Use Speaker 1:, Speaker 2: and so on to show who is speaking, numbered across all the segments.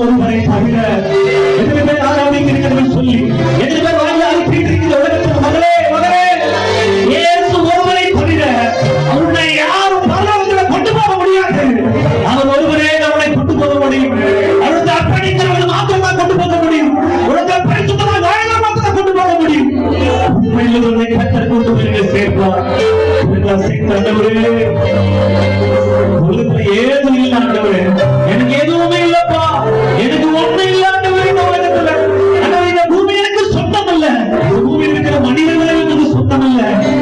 Speaker 1: ஒருவரை தவிர எத்தனை பேர் ஆராதிக்கிறீர்கள் சொல்லி எத்தனை பேர் வாயிலாக கேட்டிருக்கிற உலகத்தில் மகளே மகளே இயேசு ஒருவரை தவிர உன்னை யாரும் பரலோகத்தில் கொண்டு போக முடியாது. அவர் ஒருவரே நம்மளை கொண்டு போக முடியும். அவருக்கு அர்ப்பணிக்கிறவர்கள் மாத்திரம்தான் கொண்டு போக முடியும். உனக்கு பரிசுத்தமாக வாழ்ந்தால் மாத்திரம் கொண்டு போக முடியும். உண்மையில் உன்னை கர்த்தர் கொண்டு வருகிற சேர்ப்பார். ஏதும் இல்ல ஆண்டவரே, எனக்கு எதுவுமே இல்லப்பா, எனக்கு ஒண்ணு இல்ல ஆண்டவரே. இந்த உலகத்துல இந்த பூமி எனக்கு சொந்தம் அல்ல, இந்த பூமியில் இருக்கிற மனிதர்கள் எனக்கு சொந்தம் அல்ல,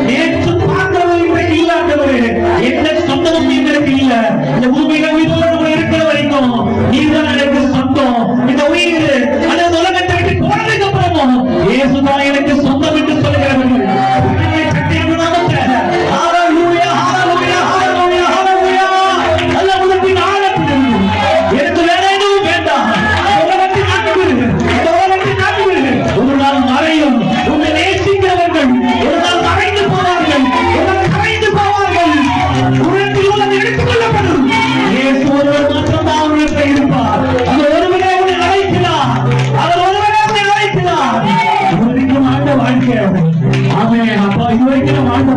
Speaker 1: நேற்று பார்க்கிறவர்கள் இல்ல ஆண்டவரே. எந்த சொந்தமும் எனக்கு இல்ல. இந்த பூமியில உயிரோடு இருக்கிற வரைக்கும் நீதான் எனக்கு சொந்தம். இந்த உயிர் அந்த உலகத்தை விட்டு போனதுக்கு அப்புறமும் இயேசுதான் எனக்கு சொந்தம் என்று சொல்லுகிறவர்கள்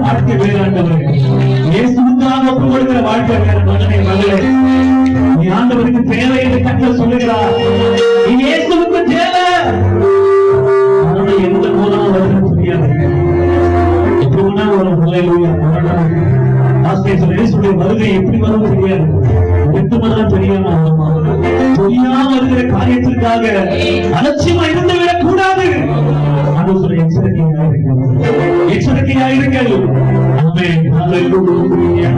Speaker 1: வாழ்க்கை வேறாண்டவரே. இயேசுவுக்காக ஒப்புக் கொடுக்கிற வாழ்க்கை வேற. மகனே மகளே, நீ ஆண்டவருக்கு தேவை என்று கர்த்தர் சொல்லுகிறார். நீ இயேசுவுக்கு தேவை. அதனால எந்த மூலமும் வருகிறது தெரியாது. எப்படின்னா ஒரு ஹல்லேலூயா ஆசிரியர் சொல்ல இயேசுடைய வருகை எப்படி வரும் தெரியாது. எட்டுமதான் தெரியாம தெரியாம இருக்கிற காரியத்திற்காக அலட்சியமா இருந்து விடக் கூடாது. அது சொல்ல எச்சரிக்கையாயிருங்கள். ஆமென். ஹல்லேலூயா.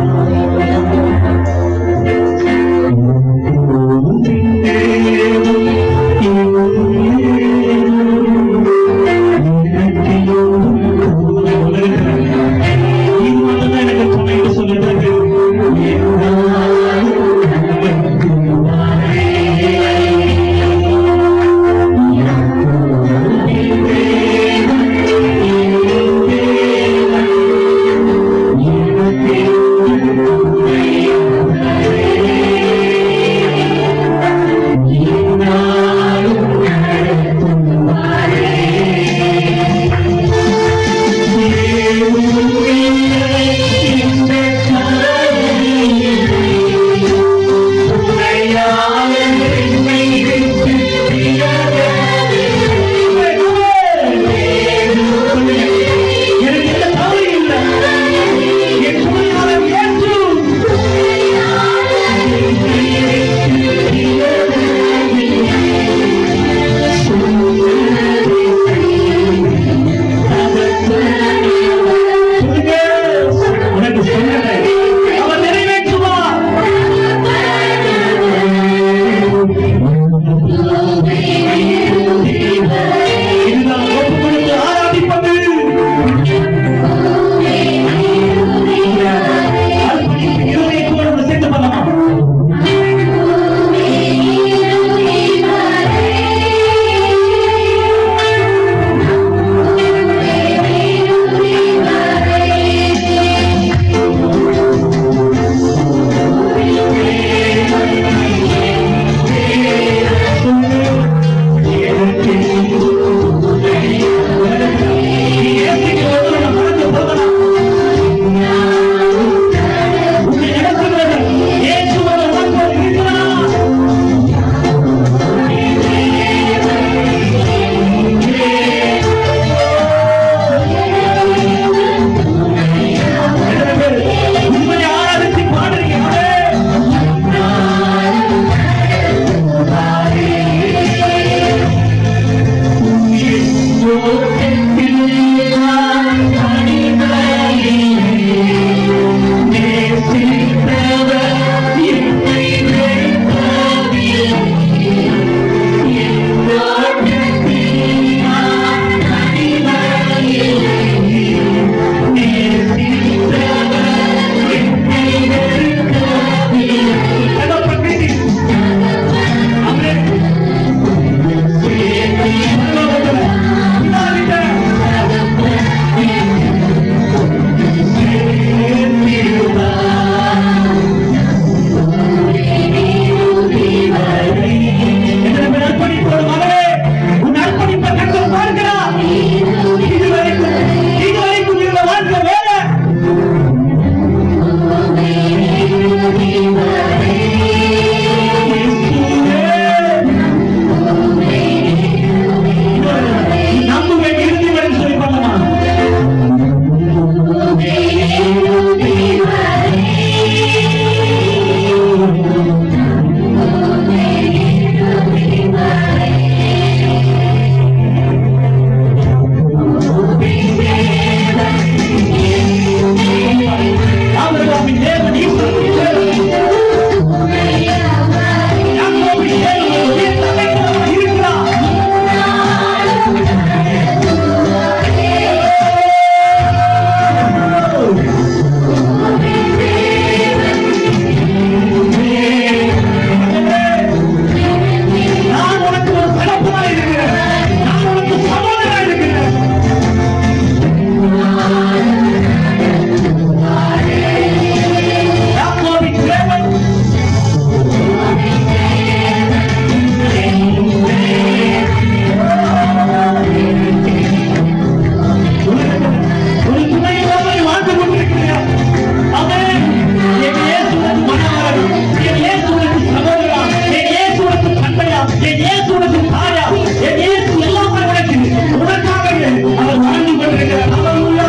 Speaker 1: இயேசு உனக்கு தாயா, என் இயேசு எல்லாமே உனக்கு, உனக்காகவே அவர் வாழ்ந்து கொண்டிருக்கிறார். ஹல்லேலூயா.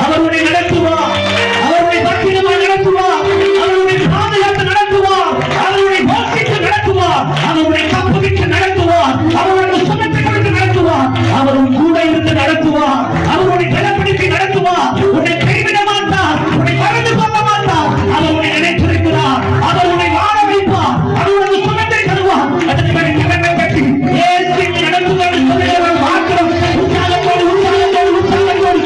Speaker 1: அவருடைய நடத்துவார், அவருடைய பக்கிரமாய் நடத்துவார், அவருடைய பாதுகாப்பு நடத்துவார், அவருடைய போஷித்து நடத்துவார், அவருடைய கப்புவிட்டு நடத்துவார், அவருடைய சுமத்தை கொடுத்து நடத்துவார், அவருடைய கூட இருந்து நடத்துவார், அவருடைய பலப்படுத்தி நடத்துவார். உன்னை கைவிட மாட்டார், உன்னை மறந்து போக மாட்டார். அவருடைய நினைத்திருக்கிறார், அவருடைய வாழ வைப்பார், அவருடைய சுமத்தை தருவார். அதற்கு கடமை கட்டி இயேசு நடத்துவார் சொல்லுகிறவர் மாத்திரம் உற்சாகத்தோடு உற்சாகத்தோடு உற்சாகத்தோடு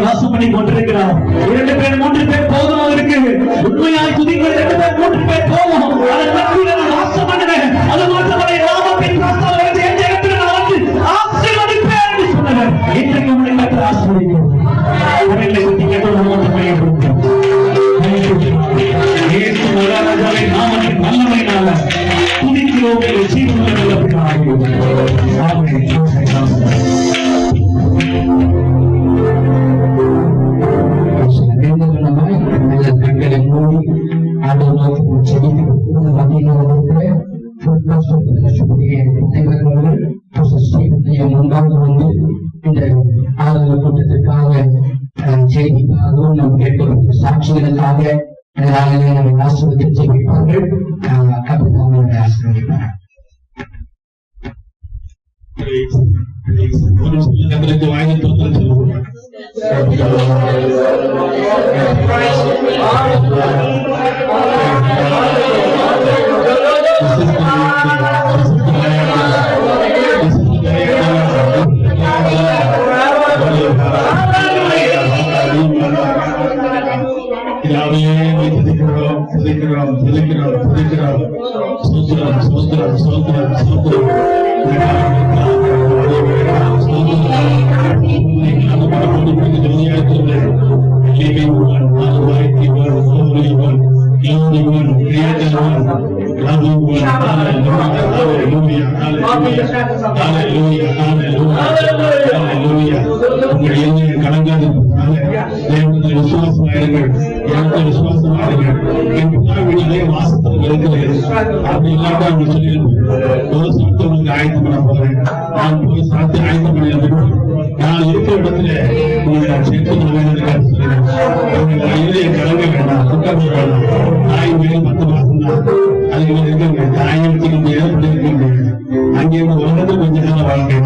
Speaker 2: வாசம் பண்ணி கொண்டிருக்கிறார். 2 பேர் 3 பேர் போதும். அவருக்கு உண்மையாய் துதிக்கிற 2 பேர் 3 பேர் போதும். அதன் மத்தியில் வாசம் பண்ணுவேன். அது மாத்திரமல்ல, நாமத்தின் வாசம் எந்த இடத்துல நான் வந்து ஆசீர்வதிப்பேன் என்று சொன்னவர். இன்றைக்கு உங்களை கற்று ஆசீர்வதிக்கும் உங்களை பற்றி கேட்டது மட்டுமே இயேசு மகாராஜாவை நாமத்தின் வல்லமையினால துதிக்கிறோம். ஜீவனுள்ள நல்ல பிதாவே. ஆமென். கண்களை மூடி ஆண்டவர்கள் செடித்து முன்பாக வந்து இந்த ஆளுநர் கூட்டத்திற்காக செய்திக்காகவும் நாம் கேட்கிறோம். சாட்சிகளுக்காக நம்மை ஆசிரியத்தை செய்விப்பார்கள். அப்படி ஆசிரியப்பார். வாய்ப்பு சோத்திரம் சோத்திரம் சோத்திரம் சோத்திரம் கலங்காது விசுவாசமாயிருங்கள், விசுவாசமாயிருங்கள். என் பிதாவினாலே வாசத்தில் இருக்கிறது. அப்படி இல்லாம அவங்க சொல்லியிருந்தேன், ஒரு சாத்து உங்களுக்கு ஆயத்தம் பண்ண போறேன், நான் போய் சாத்து ஆயத்தம் பண்ணி நான் இருக்கிற இடத்துல உங்களை நான் சேர்த்து சொல்லியிருக்கேன். கலங்க வேண்டாம், துக்கம் வேண்டாம். தாய் மேல் 10 மாசம் தான் அது இருக்க தாயை வச்சுக்க முடியாது, இருக்க முடியாது. அங்கே உலகத்தில் கொஞ்ச நாள் வாழ்க்கை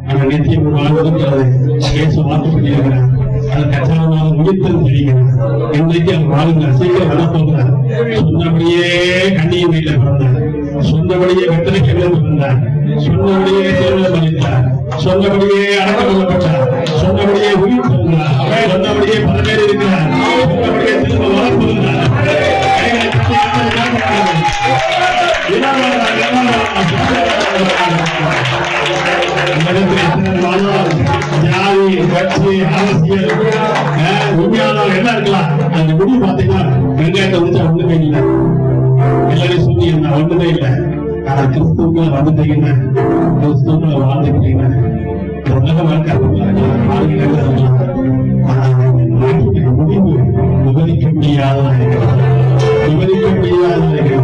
Speaker 2: ஆனா நித்தியம் வாழ்வதற்கு அது பேச வாக்கு பண்ணியிருக்கிறார். அது கச்சாரமாக உயிர்த்தல் தெரிகிறார். இன்றைக்கு அது வாழ்ந்த சீக்கிரம் வரப்போகிறார். சொன்னபடியே கண்ணியின் வீட்டில் பிறந்தார், சொன்னபடியே வெத்தனைக்கு பிறந்தார், சொன்னபடியே தேர்தல் பண்ணித்தார், சொன்னபடியே அடக்கம் கொள்ளப்பட்டார், சொன்னபடியே உயிர் பிறந்தார், சொன்னபடியே பலவேறு இருக்கிறார், சொன்னபடியே திரும்ப வரப்போகிறார். ஜாதி கட்சி அரசியல் உண்மையானவர் என்ன இருக்கலாம், அந்த முடிவு பாத்தீங்கன்னா வெங்காயத்தை முடிச்சா ஒண்ணுமே இல்லை. எல்லாரும் சொல்லி ஒண்ணுமே இல்லை. ஆனா கிறிஸ்துவ வந்துட்டீங்கன்னா, கிறிஸ்துவ வாழ்ந்துக்கிட்டீங்கன்னா உலக வாழ்க்கை முடிவு விவரிக்க முடியாததாக இருக்கிறது, விவரிக்க முடியாததாக இருக்கிறது.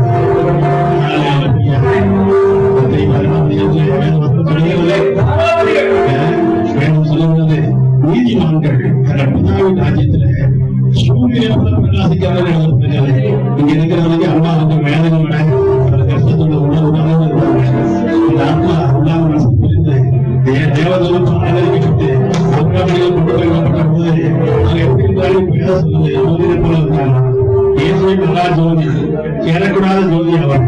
Speaker 2: நீதிமான்கள் பிதாவின் ராஜ்யத்துல சூரியன் பிரகாசிக்காத இங்க இருக்கிறவங்க அம்மா வந்து வேதனை விட கஷ்டத்தோட உணர்வு இந்த ஆத்மா உணவு மனசு புரிந்து தேவதூரம் ஆதரிக்கப்பட்டு அவர்கள் கொண்டு போய்க்கப்பட்ட போது அவங்க எப்படி இருந்தாலும் பேர சொல்லுது சூரியன் போல இருக்காங்க. இயேசுவை நல்லா ஜோதி சேரக்கூடாத ஜோதி அவர்.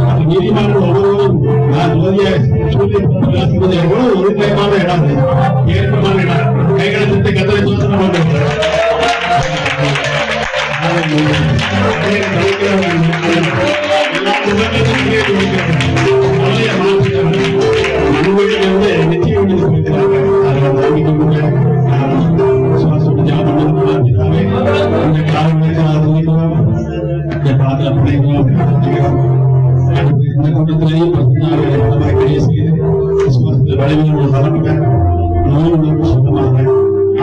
Speaker 2: அப்ப நீதிமன்றம் ஒவ்வொருவரும் நான் ஜோதிய சூரியன் பிரகாசிப்பது எவ்வளவு உறுதியமான இடம், ஏற்பமான இடம். கைகளை திட்டு கத்தரை சோதனை பண்ணுறாங்க. இந்த கூட்டத்திலேயே வலிமையோடு வரப்பட்ட நோய்களுக்கு சொந்தமாக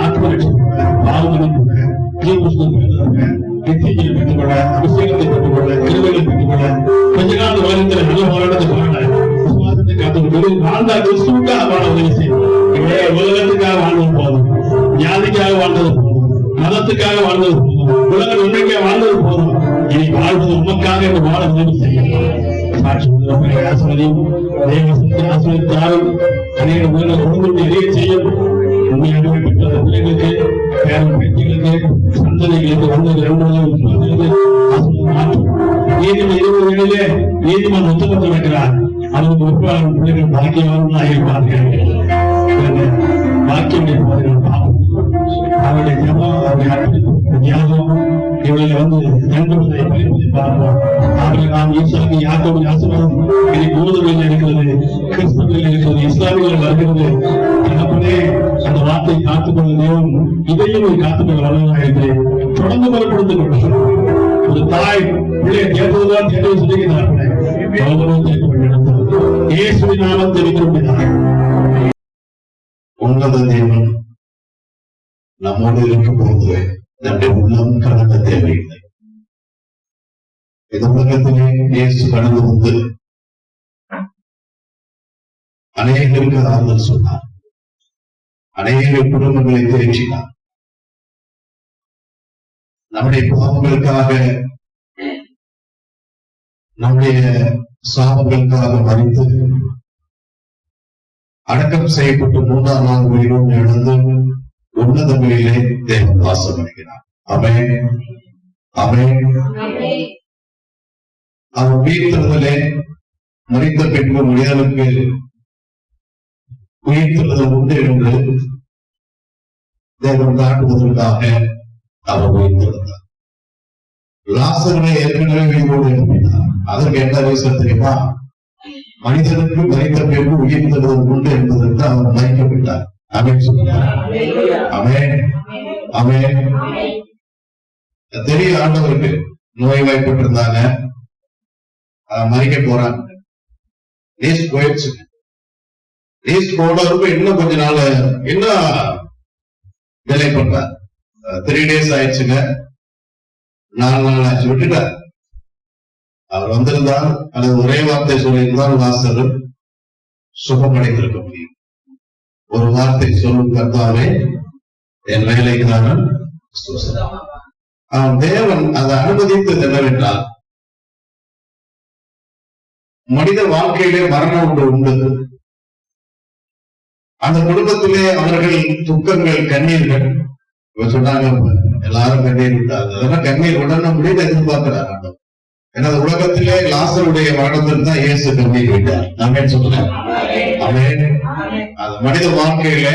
Speaker 2: ஆத்மரட்சிக்க பாவங்களும் நித்தியை பெற்றுக்கொள்ள, அபிஷேகத்தை பெற்றுக்கொள்ள, கிருபைகளை பெற்றுக்கொள்ள, கொஞ்ச நாள் வாழ்ந்த நல்ல போராட்டத்தை பாருங்க. விசுவாசத்தை காத்துக்கொண்டு வாழ்ந்தா கிறிஸ்துவுக்காக வாழ உதவி செய்யும். உலகத்துக்காக வாழ்ந்தது போதும், ஜாதிக்காக வாழ்ந்தது போதும், மதத்துக்காக வாழ்ந்தது போதும், உலக நன்மைக்காக வாழ்ந்தது போதும். இனி வாழ்வது உமக்காக என்று வாழ உதவி செய்யும். ஆசிரியரும் ஆசிரியத்தாரும் அநேக உலக குடும்பத்தை எரிய செய்யும். உண்மையாக பெற்ற பிள்ளைகளுக்கு, பேரன் பேட்டிகளுக்கு, சந்ததிகளுக்கு வந்தது நீதிமன்ற 20 வேளையிலே நீதிமன்றம் ஒத்துழைத்து வைக்கிறார். அவருக்கு உட்பாளர் பிள்ளைகள் பாக்கியவான்களாக இருப்பார்கள். பாக்கியம் இருப்பார்கள். பாவம் அவருடைய ஜபம், அவருடைய தியாகம் இவர்களை வந்து நண்பர்களை பயிர்ப்போம். அவர்கள் நாம் ஈசாக்கு யாக்கோபு ஆசீர்வாதம் இன்னைக்கு யூதர்களில் இருக்கிறது, கிறிஸ்தவர்கள் இருக்கிறது, இஸ்லாமியர்கள் வருகிறது. தகப்பனே அந்த வார்த்தை காத்துக்கொள்ள தேவன் இதையும் காத்துக்கொள்ள வல்லவராக இருக்கிறேன். தொடர்ந்து பலப்படுத்திக் கொள்ளும். ஒரு தாய் பிள்ளையை கேட்பதுதான் தேவை சொல்லுகிறார். இயேசுவின் நாமத்தை விரும்பினார். உன்னத தேவன் நம்மோடு இருக்கும் போது நம்முடைய உள்ளம் கலந்த தேவையில்லை. இந்த உலகத்திலே இயேசு கடந்து வந்து அநேகருக்கு ஆறுதல் சொன்னார், அநேக குடும்பங்களை தேற்றினார். நம்முடைய பாவங்களுக்காக, நம்முடைய சாபங்களுக்காக மறித்து அடக்கம் செய்யப்பட்டு 3ஆம் நாள் உயிரோடு எழுந்து உன்னதங்களிலே தேவன் வாசம் அடைகிறார். ஆமென், ஆமென். அவர் உயிர்த்தெழுதலே மரித்த பின்பு மனிதனுக்கு உயிர்த்தெழுதல் உண்டு என்று தேவன் காட்டுவதற்காக அவர் உயிர்த்தெழுந்தார். லாசரை ஏற்கனவே உயிரோடு எழுப்பினார்.
Speaker 3: அதற்கு என்ன ரீசன் தெரியுமா? மனிதனுக்கு மனித பிறகு உயிர்த்தெழுதல் உண்டு என்பதற்கு அவர் மறைக்கப்பட்டார். ஆமென் சொல்லுங்க. ஆமென் ஆமென். தெரிய ஆண்டவருக்கு நோய் வாய்ப்பட்டிருந்தாங்க, மறிக்க போறாங்க. லீஸ்ட் போயிடுச்சு. லீஸ்ட் போனவருக்கு இன்னும் கொஞ்ச நாள் இன்னும் டிலே பண்றார். 3 days ஆயிடுச்சுங்க, 4 நாள் ஆச்சு, விட்டுட்டார். அவர் வந்திருந்தால் அல்லது ஒரே வார்த்தை சொல்லியிருந்தால் லாசரு சுகமடைந்திருக்க முடியும். ஒரு வார்த்தை சொல்லும் கர்த்தாவே என் வேலைக்காரன் அவன் தேவன் அதை அனுமதித்தது என்னவென்றால், மனித வாழ்க்கையிலே மரணம் ஒன்று உண்டு. அந்த குடும்பத்திலே அவர்கள் துக்கங்கள், கண்ணீர்கள் சொன்னாங்க. எல்லாரும் கண்ணீர் விட்டாங்க. அதெல்லாம் கண்ணீர் உடனே முடிவு எதிர்பார்க்கிறாங்க. ஏன்னா உலகத்திலே லாசருடைய மரணத்தில் தான் இயேசு கண்ணீர் விட்டார். நான் சொல்றேன் அவன் அது மனித வாழ்க்கையில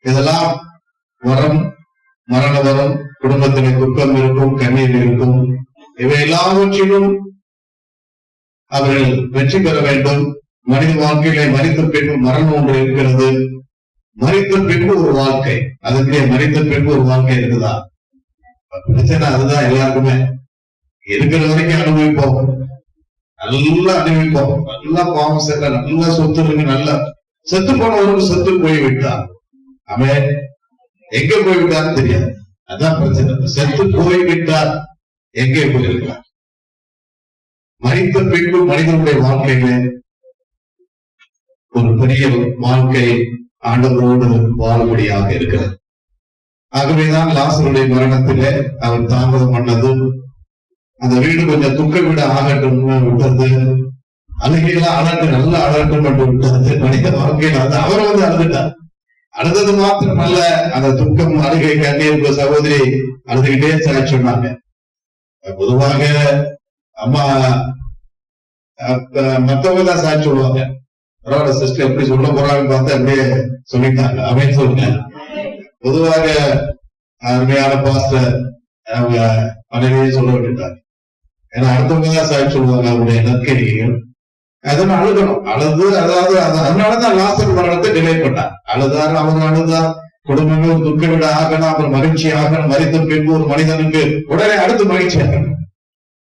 Speaker 3: இதெல்லாம் வரம், மரண வரம், குடும்பத்திலே துக்கம் இருக்கும், கண்ணீர் இருக்கும். இவை எல்லாவற்றிலும் அவர்கள் வெற்றி பெற வேண்டும். மனித வாழ்க்கையிலே மரித்த பின்பு மரணம் ஒன்று இருக்கிறது. மரித்த பின்பு ஒரு வாழ்க்கை, அதுக்கு மரித்த பின்பு ஒரு வாழ்க்கை இருக்குதா? பிரச்சனை அதுதான். எல்லாருக்குமே இருக்கிற வரைக்கும் அனுபவிப்போம், நல்லா அனுபவிப்போம், நல்லா பாவம் செய்ய, நல்லா சொத்து இருக்கு, நல்லா செத்து போனவருக்கு செத்து போய்விட்டார். அவன் எங்க போய்விட்டான்னு தெரியாது. அதான் பிரச்சனை. செத்து போய்விட்டார், எங்கே போயிருக்கார்? மரித்த பின்பு மனிதனுடைய வாழ்க்கையில ஒரு பெரிய வாழ்க்கை ஆண்டவரோடு வாழும்படியாக இருக்கிறது. ஆகவேதான் லாசருடைய மரணத்திலே அவர் தாமதம் பண்ணது. அந்த வீடு கொஞ்சம் துக்க வீடு ஆகட்டும் விட்டது. அழுகையெல்லாம் அழகு, நல்லா அழகட்டும் என்று விட்டது. மனித வாழ்க்கையில் அது அவர் அழுதுட்டார். அழுதது மாத்திரம் அல்ல, அந்த துக்கம், அழுகை, கண்ணீர் சகோதரி அழுதுகிட்டே சாட்சி சொன்னாங்க. பொதுவாக அம்மா மத்தவங்க தான் சாட்சி சொல்லுவாங்க. பரவாயில்ல சிஸ்டர் எப்படி சொல்ல போறாங்கன்னு பார்த்தா அப்படியே சொல்லிட்டாங்க. அப்படின்னு சொல்லுங்க. பொதுவாக அருமையான பாஸ்டர் அவங்க மனைவியே சொல்ல விட்டுட்டாங்க. ஏன்னா அடுத்தவங்க தான் சாட்சி சொல்லுவாங்க அவருடைய நற்கரிகள். அதனால அழுகணும். அழுது, அதாவது அதனாலதான் லாசர் மரணத்தை டிலே பண்ணார். அழுதார், அவர் அழுதார். குடும்பங்கள் துக்க விட ஆகணும், அப்புறம் மகிழ்ச்சி ஆகணும். மரித்த பின்பு ஒரு மனிதனுக்கு உடனே அடுத்து மகிழ்ச்சி ஆகணும்.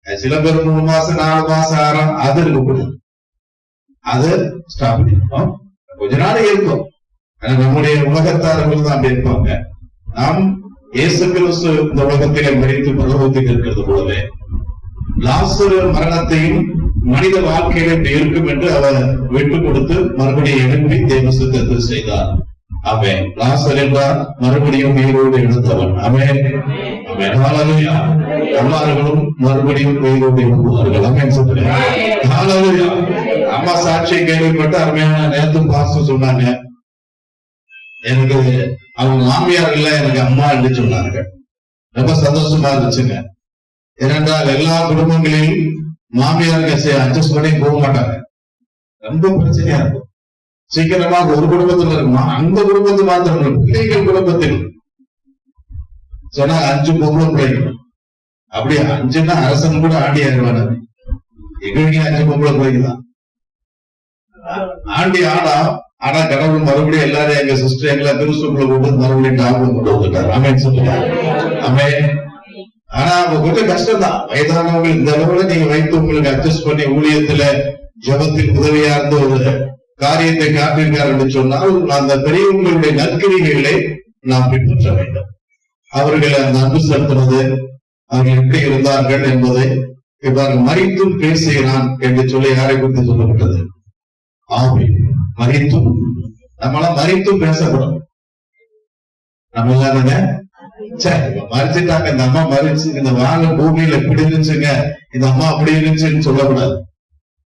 Speaker 3: சில பேர் 3 மாசம் 4 மாசம் ஆறாம் அது இருக்கக்கூடாது. அது ஸ்டாப் பண்ணிருக்கோம். கொஞ்ச நாள் இருக்கும். நம்முடைய உலகத்தார்கள் தான் அப்படி இருப்பாங்க. நாம் இயேசு கிறிஸ்து இந்த உலகத்திலே மரித்து பரலோகத்தில் இருக்கிறது போலவே லாசரு மரணத்தையும் மனித வாழ்க்கையில இப்படி இருக்கும் என்று அவர் விட்டு கொடுத்து மறுபடியும் எழுப்பி தேவ சித்தத்தை செய்தார். அவன் லாசர் என்றால் மறுபடியும் உயிரோடு எடுத்தவன். அவன் எல்லார்களும் மறுபடியும் உயிரோடு எழுப்புவார்கள். அவன் சொல்றேன். அம்மா சாட்சியை கேள்விப்பட்ட அருமையான நேத்து பாசம் சொன்னாங்க. எனக்கு அவங்க மாமியார் இல்ல, எனக்கு அம்மா என்று சொன்னாங்க. ரொம்ப சந்தோஷமா இருந்துச்சுங்க. ஏனென்றால் எல்லா குடும்பங்களிலும் மாமியாருக்கு அட்ஜஸ்ட் பண்ணி போக மாட்டாங்க. ரொம்ப பிரச்சனையா இருக்கும். சீக்கிரமாக ஒரு குடும்பத்தில் இருக்குமா, அந்த குடும்பத்து மாத்திரம் பிள்ளைகள் குடும்பத்தில் சொன்னா 5 பொம்பளை பிள்ளைகள். அப்படியே 5ன்னா அரசன் கூட ஆண்டி ஆயிடுவாங்க. எங்களுக்கு 5 பொம்பளை பிள்ளைங்க தான் ஆண்டி ஆனா. ஆனா கடவுள் மறுபடியும் எல்லாரும் எங்க சிஸ்டர் எங்களை திருசூக்குள்ள கொண்டு மறுபடியும் டாக்டர் கொண்டு வந்துட்டார். ஆமென் சொல்லுங்க. ஆமென். ஆனா அவங்க கொஞ்சம் கஷ்டம் தான். வயதானவங்க இந்த அளவுல நீங்க வைத்து உங்களுக்கு அட்ஜஸ்ட் பண்ணி ஊழியத்துல ஜபத்தில் உதவியா இருந்த ஒரு காரியத்தை காட்டியிருக்கார் என்று சொன்னால் அந்த பெரியவங்களுடைய நற்கிரிகளை நாம் பின்பற்ற வேண்டும். அவர்களை அந்த அன்பு செலுத்துவது, அவர்கள் எப்படி இருந்தார்கள் என்பதை இவ்வாறு மறித்தும் பேசுகிறான் என்று சொல்லி யாரை குறித்து சொல்லப்பட்டது? ஆவி மறித்தும். நம்மளாம் மறித்தும் பேசப்படும். நம்ம எல்லாருங்க மறிச்சுட்டாங்க, இந்த அம்மா மறிச்சு, இந்த வாங்க பூமியில எப்படி இருந்துச்சுங்க, இந்த அம்மா அப்படி இருந்துச்சுன்னு சொல்லக்கூடாது.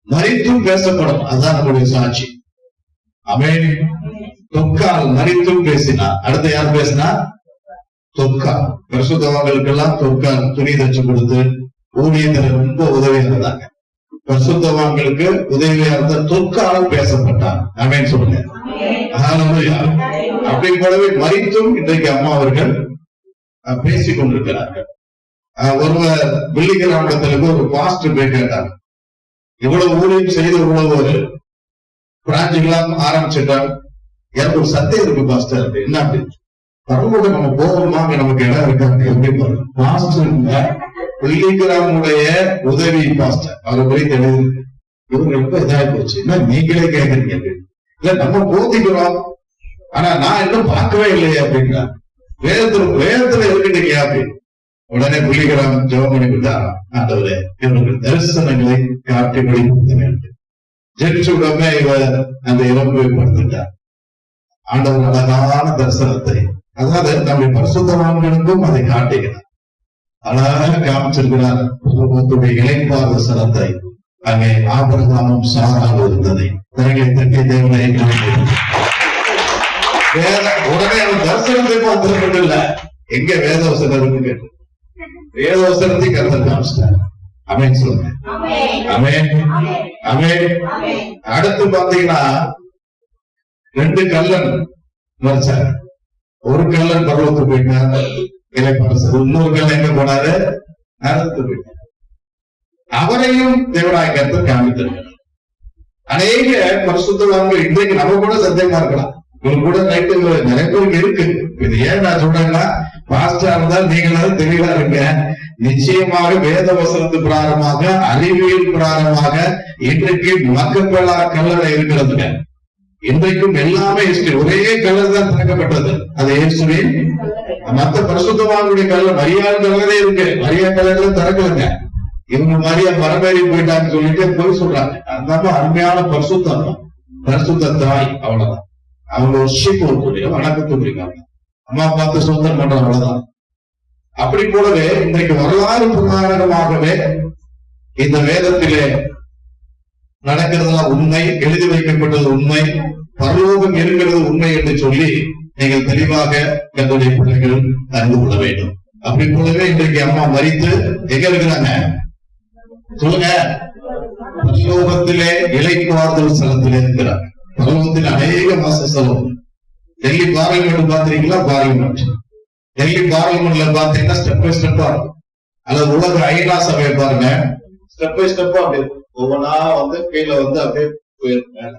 Speaker 3: மறித்தும் பேசப்படும். அதுதான் நம்முடைய சாட்சி. அமேன். தொக்கால் மறித்தும் பேசினார். அடுத்து யார் பேசினா? தொக்கால். பரிசுத்தவான்களுக்கெல்லாம் தொக்கால் துணி தச்சு கொடுத்து ஊழியத்தில் ரொம்ப உதவியா இருந்தாங்க. பரிசுத்தவான்களுக்கு உதவியா இருந்த தொக்காலும் பேசப்பட்டார். அமேன் சொல்லுங்க. அப்படி போலவே மறித்தும் இன்றைக்கு அம்மா அவர்கள் பேசிக் கொண்டிருக்கிறார்கள். ஒருவர் வெள்ளிக்கிராமத்திற்கு ஒரு பாஸ்டர் போய் கேட்டாங்க, இவ்வளவு ஊழியம் செய்து இவ்வளவு பிராஞ்சுகளாம் ஆரம்பிச்சிட்டான். எனக்கு ஒரு சந்தேகம் இருக்கு பாஸ்டர், என்ன அப்படி பரவோட நம்ம போகணுமா, நமக்கு இடம் இருக்காங்க எப்படி பாருங்க. பாஸ்டர் பிள்ளைகிராமுடைய உதவி பாஸ்டர் அவர் போய் தெரியுது, இவங்க ரொம்ப இதாகி போச்சு, என்ன நீங்களே கேட்கறீங்க, இல்ல நம்ம போதிக்கிறோம் ஆனா நான் இன்னும் பார்க்கவே இல்லையே அப்படின்னா, வேதத்துல இருக்குறீங்க அப்படின்னு. உடனே பிள்ளைகிராம் ஜெபம் பண்ணி விட்டாரா, ஆண்டவரே இவர்கள் தரிசனங்களை காட்டி வெளிப்படுத்த வேண்டும். ஜெயிச்சு உடனே இவர் அந்த இறப்பை படுத்துட்டார். ஆண்டவர் அழகான தரிசனத்தை, அதாவது நம்முடைய பரிசுத்தவான்களுக்கும் அதை காட்டுகிறார், அழகாக காமிச்சிருக்கிறார். இளைப்பார் தரிசனத்தை அங்கே ஆபிரகாமும் சாராக இருந்ததை தேவனை உடனே அவன் தரிசனத்தை பார்த்திருக்கிறது இல்ல, எங்க வேதவசனம் இருக்கு கேட்டு வேதவசனத்தை கருத்து காமிச்சிட்டார். அமேன் சொல்லுங்க, அமேன் அமேன். அடுத்து பாத்தீங்கன்னா 2 கல்லன் மறைச்சாரு. ஒரு கல்லன் பருவத்துக்கு போயிட்டாரு, இன்னொரு கல்லன் எங்க போனாரு, நரகத்துக்கு போயிட்டாரு. அவரையும் தேவனாய கர்த்தர் காமித்திருக்கிறார். அநேக பரிசுத்தவான்கள் இன்றைக்கு நம்ம கூட சந்தேகமா இருக்கலாம், உங்களுக்கு கூட நைட்டு நிறைய பேருக்கு இருக்கு. இது ஏன் நான் சொல்றேன்னா, பாஸ்டா இருந்தால் நீங்களாவது தெளிவா இருங்க. நிச்சயமாக வேத வசனத்து பிரகாரமாக அறிவியல் பிரகாரமாக இன்றைக்கு மக்கப்பெல்லா கல்லறை இருக்கிறதுங்க. இன்றைக்கும் எல்லாமே ஒரே கல்லறை தான் திறக்கப்பட்டது, அது இயேசுவின். மற்ற பரிசுத்தவான்களுடைய கல்லறை மரியாதை கல்லறை இருக்கு, மரியா கல்லறை திறக்கலங்க. இவங்க மரியா மரமேறி போயிட்டாங்கன்னு சொல்லிட்டு போய் சொல்றாங்க. அந்த அருமையான பரிசுத்த தாய், அவ்வளவுதான். அவங்க ஒரு ஷிப் ஒரு வணக்கத்துக்குறீங்க, அம்மா பார்த்து சொந்தம் பண்ற, அவ்வளவுதான். அப்படி போலவே இன்றைக்கு வரலாறு பிரகாரமாகவே இந்த வேதத்திலே நடக்கிறதெல்லாம் உண்மை, எழுதி வைக்கப்பட்டது உண்மை, பரலோகம் இருக்கிறது உண்மை என்று சொல்லி நீங்கள் தெளிவாக கர்த்தருடைய பிள்ளைகள் அறிந்து கொள்ள வேண்டும். அப்படி போலவே இன்றைக்கு அம்மா மரித்து எங்க இருக்கிறாங்க சொல்லுங்க, பரலோகத்திலே இலைப்பாறுதல் ஸ்தலத்திலே இருக்கிறாங்க. பரலோகத்தில் அநேக மாச ஸ்தலம். டெல்லி பார்லிமெண்ட் பாத்திருக்கீங்களா, பார்லிமெண்ட் டெல்லி பார்லிமெண்ட்ல பாத்தீங்கன்னா ஸ்டெப் பை ஸ்டெப்பா இருக்கும். அல்லது உலக ஐநா சபையை பாருங்க, ஸ்டெப் பை ஸ்டெப்பா அப்படி ஒவ்வொன்னா கீழே அப்படியே போயிருக்க.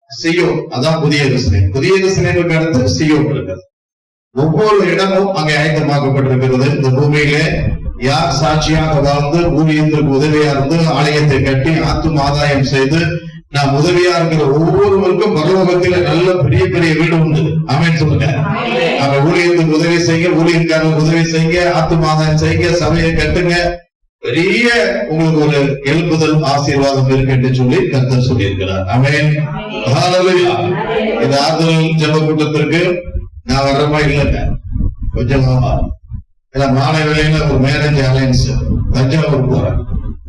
Speaker 3: சியோ அதான் புதிய எருசலேம். புதிய எருசலேமுக்கு அடுத்து சியோ இருக்கிறது. ஒவ்வொரு இடமும் அங்கே ஆயத்தமாக்கப்பட்டிருக்கிறது. இந்த பூமியிலே யார் சாட்சியாக வாழ்ந்து ஊழியத்திற்கு உதவியா இருந்து ஆலயத்தை கட்டி ஆத்தும் ஆதாயம் செய்து நாம் உதவியா இருக்கிற ஒவ்வொருவருக்கும் பரலோகத்தில நல்ல பெரிய பெரிய வீடு உண்டு. ஆமென் சொல்லுங்க. நம்ம ஊழியத்துக்கு உதவி செய்யுங்க, ஊழியக்காரருக்கு உதவி செய்யுங்க, ஆத்தும் ஆதாயம் செய்யுங்க, சபையை கட்டுங்க, பெரிய உங்களுக்கு ஒரு எழுப்புதல் ஆசீர்வாதம் இருக்கு என்று சொல்லி கர்த்தர் சொல்லி இருக்கிறார். ஆமென். ஹல்லேலூயா. இந்த ஆறுதல் ஜெப கூட்டத்திற்கு நான் வர்றமா இல்லைங்க, கொஞ்சமா மாலை வேலையில ஒரு மேரேஜ் அலையன்ஸ் தஞ்சாவூர் போறேன்,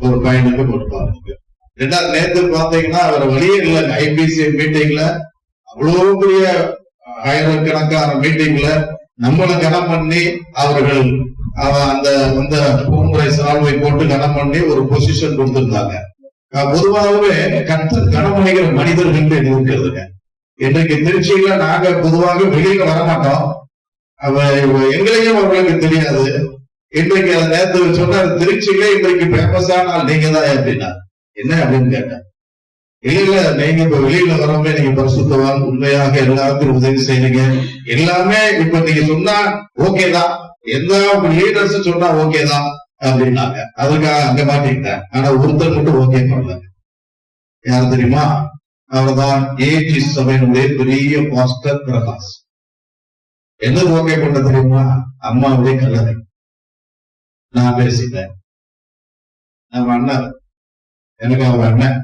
Speaker 3: ஒரு பையனுக்கு போட்டுப்பாங்க. ரெண்டாவது நேற்று பாத்தீங்கன்னா அவர் வழியே இல்லை, ஐபிசி மீட்டிங்ல அவ்வளவு பெரிய ஆயிரக்கணக்கான மீட்டிங்ல நம்மளை கனம் பண்ணி அவர்கள் அந்த பூமுறை சால்வை போட்டு கனம் பண்ணி ஒரு பொசிஷன் கொடுத்திருந்தாங்க. பொதுவாகவே கர்த்தர் கனம் பண்ணிக்கிற மனிதர்கள் இருக்கிறதுங்க. இன்றைக்கு திருச்சியில நாங்க பொதுவாக வெளியில வரமாட்டோம், எங்களையும் அவர்களுக்கு தெரியாது. இன்றைக்கு அதை நேரத்தில் சொன்ன திருச்சியில இன்றைக்கு பேமஸான நீங்க தான் அப்படின்னா என்ன அப்படின்னு கேட்டேன். இல்ல நீங்க இப்ப வெளியில வரவே நீங்க பரிசுத்தவான், உண்மையாக எல்லாருக்கும் உதவி செய்றீங்க, எல்லாமே இப்ப நீங்க சொன்னா ஓகே தான், எல்லா லீடர்ஸ் சொன்னா ஓகே தான் அப்படின்னாங்க. அதுக்காக அங்க மாட்டிக்கிட்டேன். ஆனா ஒருத்தர் மட்டும் ஓகே பண்ணல. யார் தெரியுமா? அவர்தான் ஏஜி சபையினுடைய பெரிய பாஸ்டர் பிரகாஷ். என்ன ஓகே பண்ண தெரியுமா? அம்மாவுடைய கல்லறை. நான் பேசிட்டேன், நம்ம அண்ணன், எனக்கு அவங்க அண்ணன்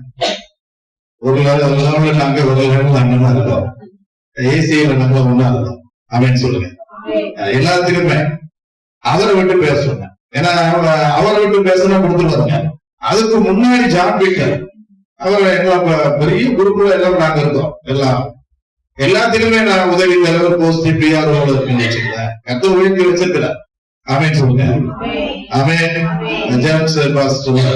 Speaker 3: ஒரு லெவலில் நாங்க ஒரு லெவலில் அண்ணனா இருக்கோம், ஏசியில நம்ம ஒண்ணா இருக்கோம். அப்படின்னு சொல்லுங்க. எல்லாத்துக்குமே அவரை விட்டு பேச சொன்னேன். ஏன்னா அவரை விட்டு பேசணும் கொடுத்துருவாங்க. அதுக்கு முன்னாடி ஜான் பீட்டர் அவர் எங்களை பெரிய குரூப்ல எல்லாம் நாங்க இருக்கோம். எல்லாத்துக்குமே நான் உதவி தலைவர் போஸ்ட் பிஆர் இருக்குன்னு வச்சுக்கிறேன். கத்த ஒழுங்கி வச்சிருக்கிறேன். ஆமென் சொல்லுங்க. ஆமென். ஜேம்ஸ் பாஸ்டர்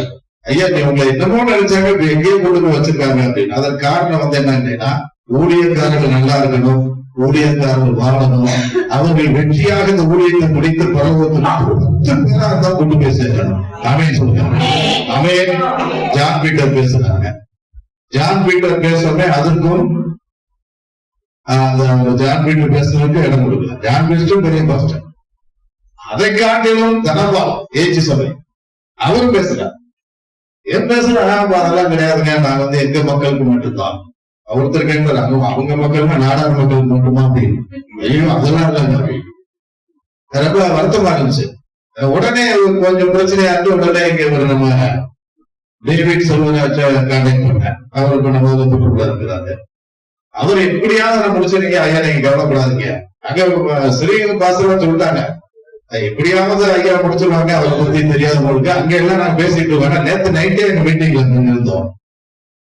Speaker 3: ஐயா நீ உங்களை என்னமோ நினைச்சாங்க, இப்ப எங்கேயும் கொண்டு போய் வச்சிருக்காங்க அப்படின்னு. அதன் காரணம் என்னன்னா ஊழியக்காரர்கள் நல்லா இருக்கணும், ஊழியக்காரர்கள் வாழணும், அவர்கள் வெற்றியாக இந்த ஊழியத்தை முடித்து பரவத்தில் தான் கொண்டு போய் சேர்க்கணும். ஆமென் சொல்லுங்க. ஆமென். ஜான் பீட்டர் பேசுறாங்க. ஜான் பீட்டர் பேசுறமே அதுக்கும் ஜான் பீட்டர் பேசுறதுக்கு இடம் கொடுக்கல. ஜான் பீட்டர் பெரிய பாஸ்டர், அதை காட்டிலும் தனபால் ஏச்சி சபை அவரும் பேசுறார். ஏன் பேசுறாங்க? அதெல்லாம் கிடையாதுங்க, நான் எங்க மக்களுக்கு மட்டும்தான். ஒருத்தர் கேட்கிறாங்க, அவங்க மக்களுக்கு நாடார் மக்களுக்கு மட்டுமா அப்படின்னு. ஐயோ அதெல்லாம் இல்லைங்க. ரொம்ப வருத்தமா இருந்துச்சு. உடனே கொஞ்சம் பிரச்சனையா இருந்து உடனே இங்க ஒரு நம்ம டேவிட் செல்வராஜ் கான்டாக்ட் பண்ணேன். அவர் பண்ணும்போது கூப்பிட்டு இருக்கிறாரு. அவர் எப்படியாவது முடிச்சிருங்க ஐயா, நீங்க கவலைப்படாதீங்க. அங்க சிறிய பாசமா சொல்லிட்டாங்க, எப்படியாவது ஐயா முடிச்சிருவாங்க, அவரை பத்தி தெரியாதவங்களுக்கு. அங்க எல்லாம் நான் பேசிட்டு இருக்கேன். நேற்று நைட்டே எங்க மீட்டிங்ல இருந்தோம்.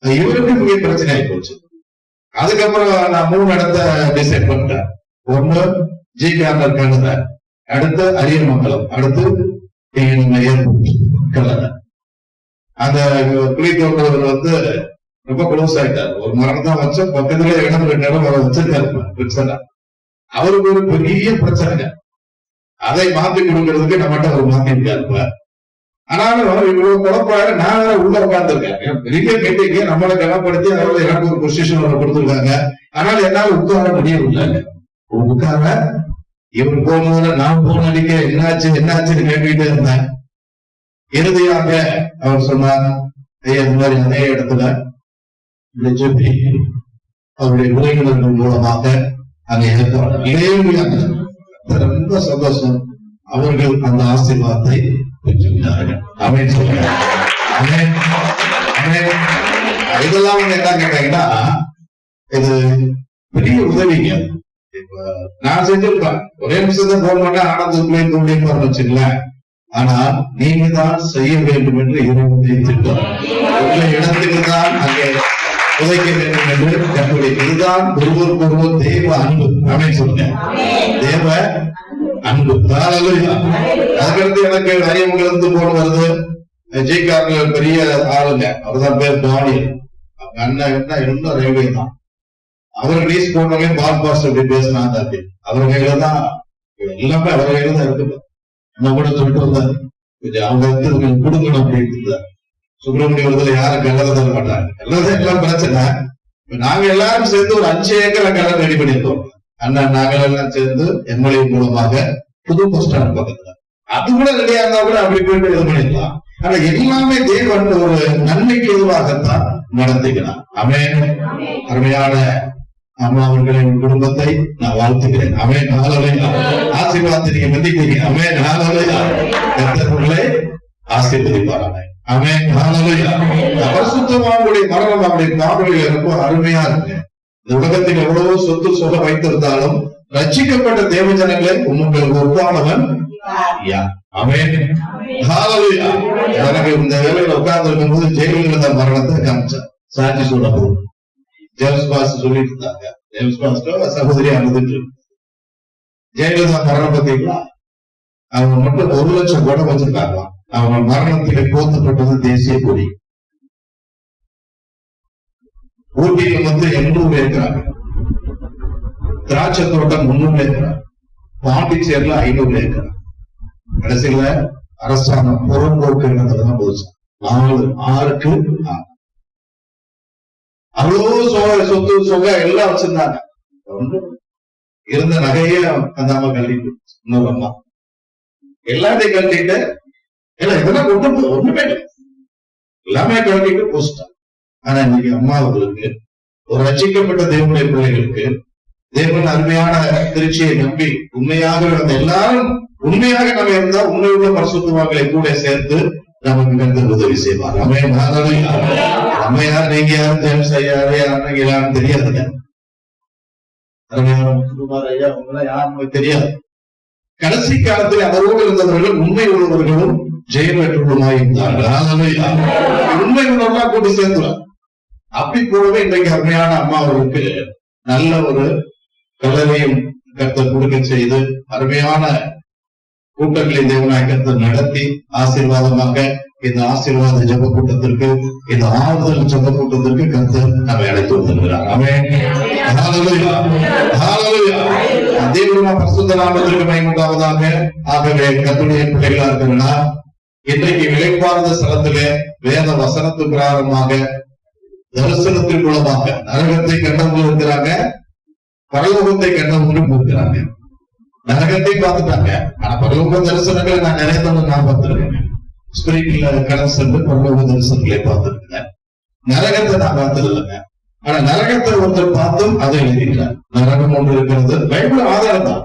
Speaker 3: இவருக்கு பெரிய பிரச்சனை ஆகி போச்சு. அதுக்கப்புறம் நான் 3 இடத்த டிசைட் பண்ணிட்டேன். ஒண்ணு ஜி கார்னர் கலந்த, அடுத்து அரியமங்கலம், அடுத்து கலந்த. அந்த குளித்தோன்றவர் ரொம்ப க்ளோஸ் ஆயிட்டார். ஒரு மரம் தான் வச்ச பக்கத்துல இடம் 2 இடம் வர வச்சிருக்காரு. அவருக்கு ஒரு பெரிய பிரச்சனை, அதை மாத்தி கொடுக்கறதுக்கு நம்மகிட்ட அவர் மாத்தி இருக்காரு. ஆனாலும் இவ்வளவு குழப்பாரு. நான் வேற உள்ள உட்கார்ந்துருக்கேன். பெரிய மீட்டிங் நம்மளை கனப்படுத்தி அவர்கள் எனக்கு ஒரு பொசிஷன் கொடுத்துருக்காங்க. ஆனால் என்னால உட்கார முடியவில்லை. உட்கார இவர் போகும்போது நான் போன அடிக்க என்னாச்சுன்னு கேட்டுக்கிட்டே இருந்தேன். இறுதியாக அவர் சொன்னார், ஐயா இந்த மாதிரி அதே இடத்துல அவருடைய உறவினர்கள் மூலமாக அங்க இருக்காங்க. ரொம்ப சந்தோஷம். அவர்கள் அந்த ஆசீர்வாதத்தை பெற்றுள்ளார்கள். இதெல்லாம் என்ன கேட்டீங்கன்னா, இது பெரிய உதவிங்க. இப்ப நான் செஞ்சிருப்பேன், ஒரே நிமிஷம் போக மாட்டேன், ஆனந்தத்துக்குள்ளே தோண்டிப்பாரு வச்சுங்களேன். ஆனா நீங்க தான் செய்ய வேண்டும் என்று இறைவனுடைய திட்டம். உள்ள இடத்துக்கு தான் அங்கே உதைக்க வேண்டும் என்று கண்டுபிடி. இதுதான் ஒருவருக்கு ஒருவர் தேவ அன்பு. அப்படின்னு சொல்லுங்க, தேவ அன்பு. அதுக்கடுத்து எனக்கு அரியமங்கலிருந்து போன வருது. ஜெய்கார்ல பெரிய ஆளுங்க, அவர்தான் பேர் தானியல். அண்ணன் இன்னும் ரயில்வே தான். அவர் ரீஸ் போனவங்க பால் பாஸ் அப்படி பேசினாங்க. அப்படி அவர் கையில தான் எல்லாமே அவர் கையில தான் இருக்குது. என்ன கூட சொல்லிட்டு வந்தாரு, அவங்க கொடுக்கணும் அப்படின்னு. சுப்பிரமணிய விருதுல யாரும் கல்லறை தர மாட்டாங்க. எல்லாம் பிரச்சனை. நாங்க எல்லாரும் சேர்ந்து ஒரு 5 ஏக்கர் கல்லறை ரெடி பண்ணிருக்கோம். அண்ணா நாங்கள் எல்லாம் சேர்ந்து எம்எல்ஏ மூலமாக புது பஸ் ஸ்டாண்ட் பக்கத்துல அது கூட ரெடியா இருந்தா கூட அப்படி போயிட்டு இது பண்ணிடலாம். ஆனா எல்லாமே தேவன் ஒரு நன்மைக்கு எதுவாகத்தான் நடத்திக்கலாம். அருமையான அம்மா அவர்களின் குடும்பத்தை நான் வாழ்த்துக்கிறேன். ஆசீர்வாதத்தை நீங்க மதிக்கிறீங்க. கர்த்தர்களே ஆசீர்வதிப்பாராங்க. பரிசுத்தவான்களுடைய மரணம் அப்படி காவலில் ரொம்ப அருமையா இருக்கு. இந்த உலகத்தில் எவ்வளவோ சொத்து சொல்ல வைத்திருந்தாலும் ரட்சிக்கப்பட்ட தேவ ஜனங்களை உங்களுக்கு ஒப்பானவன் எனக்கு இந்த வேலையில உட்கார்ந்து இருக்கும் போது ஜெயலலிதா மரணத்தை காமிச்சார். சாட்சி சொல்ல போது ஜேம்ஸ் பாஸ் சொல்லிட்டு இருந்தாங்க. ஜேம்ஸ் பாஸ் சகோதரி அழுதுட்டு ஜெயலலிதா மரணம் பார்த்தீங்களா, அவங்க மட்டும் 1 லட்சம் கூட வச்சிருக்காங்க. அவங்க மரணத்துக்கு போத்தப்பட்டது தேசிய கொடி. ஊட்டியில் 800 இருக்கிறாங்க. திராட்சை தோட்டம் 300 இருக்கிறாங்க. பாண்டிச்சேரியில 500 இருக்கிறாங்க. கடைசியில அரசாங்கம் புறம்போக்கு இடத்துலதான் போச்சு. 6க்கு 6. அவ்வளவு சொத்து சொகை எல்லாம் வச்சிருந்தாங்க. இருந்த நகையே அந்த அம்மா கழட்டிட்டு, இன்னொரு அம்மா எல்லாத்தையும் கழட்டிட்டு, இதெல்லாம் ஒண்ணுமே எல்லாமே கழட்டிட்டு போச்சுட்டாங்க. ஆனா இன்னைக்கு அம்மா அவர்களுக்கு ஒரு ரட்சிக்கப்பட்ட தேவனுடைய பிள்ளைகளுக்கு தேவன் அருமையான திருச்சியை நம்பி உண்மையாக எல்லாரும் உண்மையாக நம்ம இருந்தா உண்மையுள்ள பரிசுத்தவான்களை கூட சேர்த்து நமக்கு கண்டு உதவி செய்வார். நம்ம யார், நீங்க யாரும், ஜேம்ஸ் ஐயா யாரும் தெரியாதுங்க. ஐயா உங்களா யாரும் தெரியாது. கடைசி காலத்தில் அவரோடு இருந்தவர்கள் உண்மை உள்ளவர்களும் ஜெயம் பெற்றவர்களுமாய் இருந்தார்கள். உண்மை உள்ளவர்களா கூட்டி சேர்த்துவார். அப்படி போலவே இன்றைக்கு அருமையான அம்மா அவர்களுக்கு நல்ல ஒரு கல்லறையும் கர்த்தர் கொடுக்க செய்து அருமையான கூட்டங்களை தேவனாய் கர்த்தர் நடத்தி ஆசீர்வாதமாக இந்த ஆசீர்வாத ஜெப கூட்டத்திற்கு, இந்த ஆறுதல் ஜெப கூட்டத்திற்கு கர்த்தர் நம்மை அழைத்து வந்திருக்கிறார். ஆமென். ஹல்லேலூயா. ஹல்லேலூயா. தேவனுடைய பரிசுத்த நாமத்திற்கு மகிமை உண்டாவதாக. ஆகவே கர்த்தருடைய பிள்ளைகளா இருக்கிறீர்களா? இன்றைக்கு விளைப்பார்ந்த ஸ்தலத்திலே வேத வசனத்து பிரகாரமாக தரிசனத்தின் மூலமாக நரகத்தை கண்டவங்களும் இருக்கிறாங்க, பரலோகத்தை கண்டவங்களும் இருக்கிறாங்க. நரகத்தை பார்த்துட்டாங்க, ஆனா பரலோக தரிசனங்களை நான் நிறைய தடவை நான் பார்த்திருக்கேன். ஸ்பிரிட்ல கடந்து சென்று பரலோக தரிசனங்களை பார்த்திருக்கேன். நரகத்தை நான் பார்த்தது இல்லைங்க. ஆனா நரகத்தை ஒருத்தர் பார்த்தும் அதை எழுதிக்கிறார். நரகம் ஒன்று இருக்கிறது, பைபிள் ஆதாரம் தான்.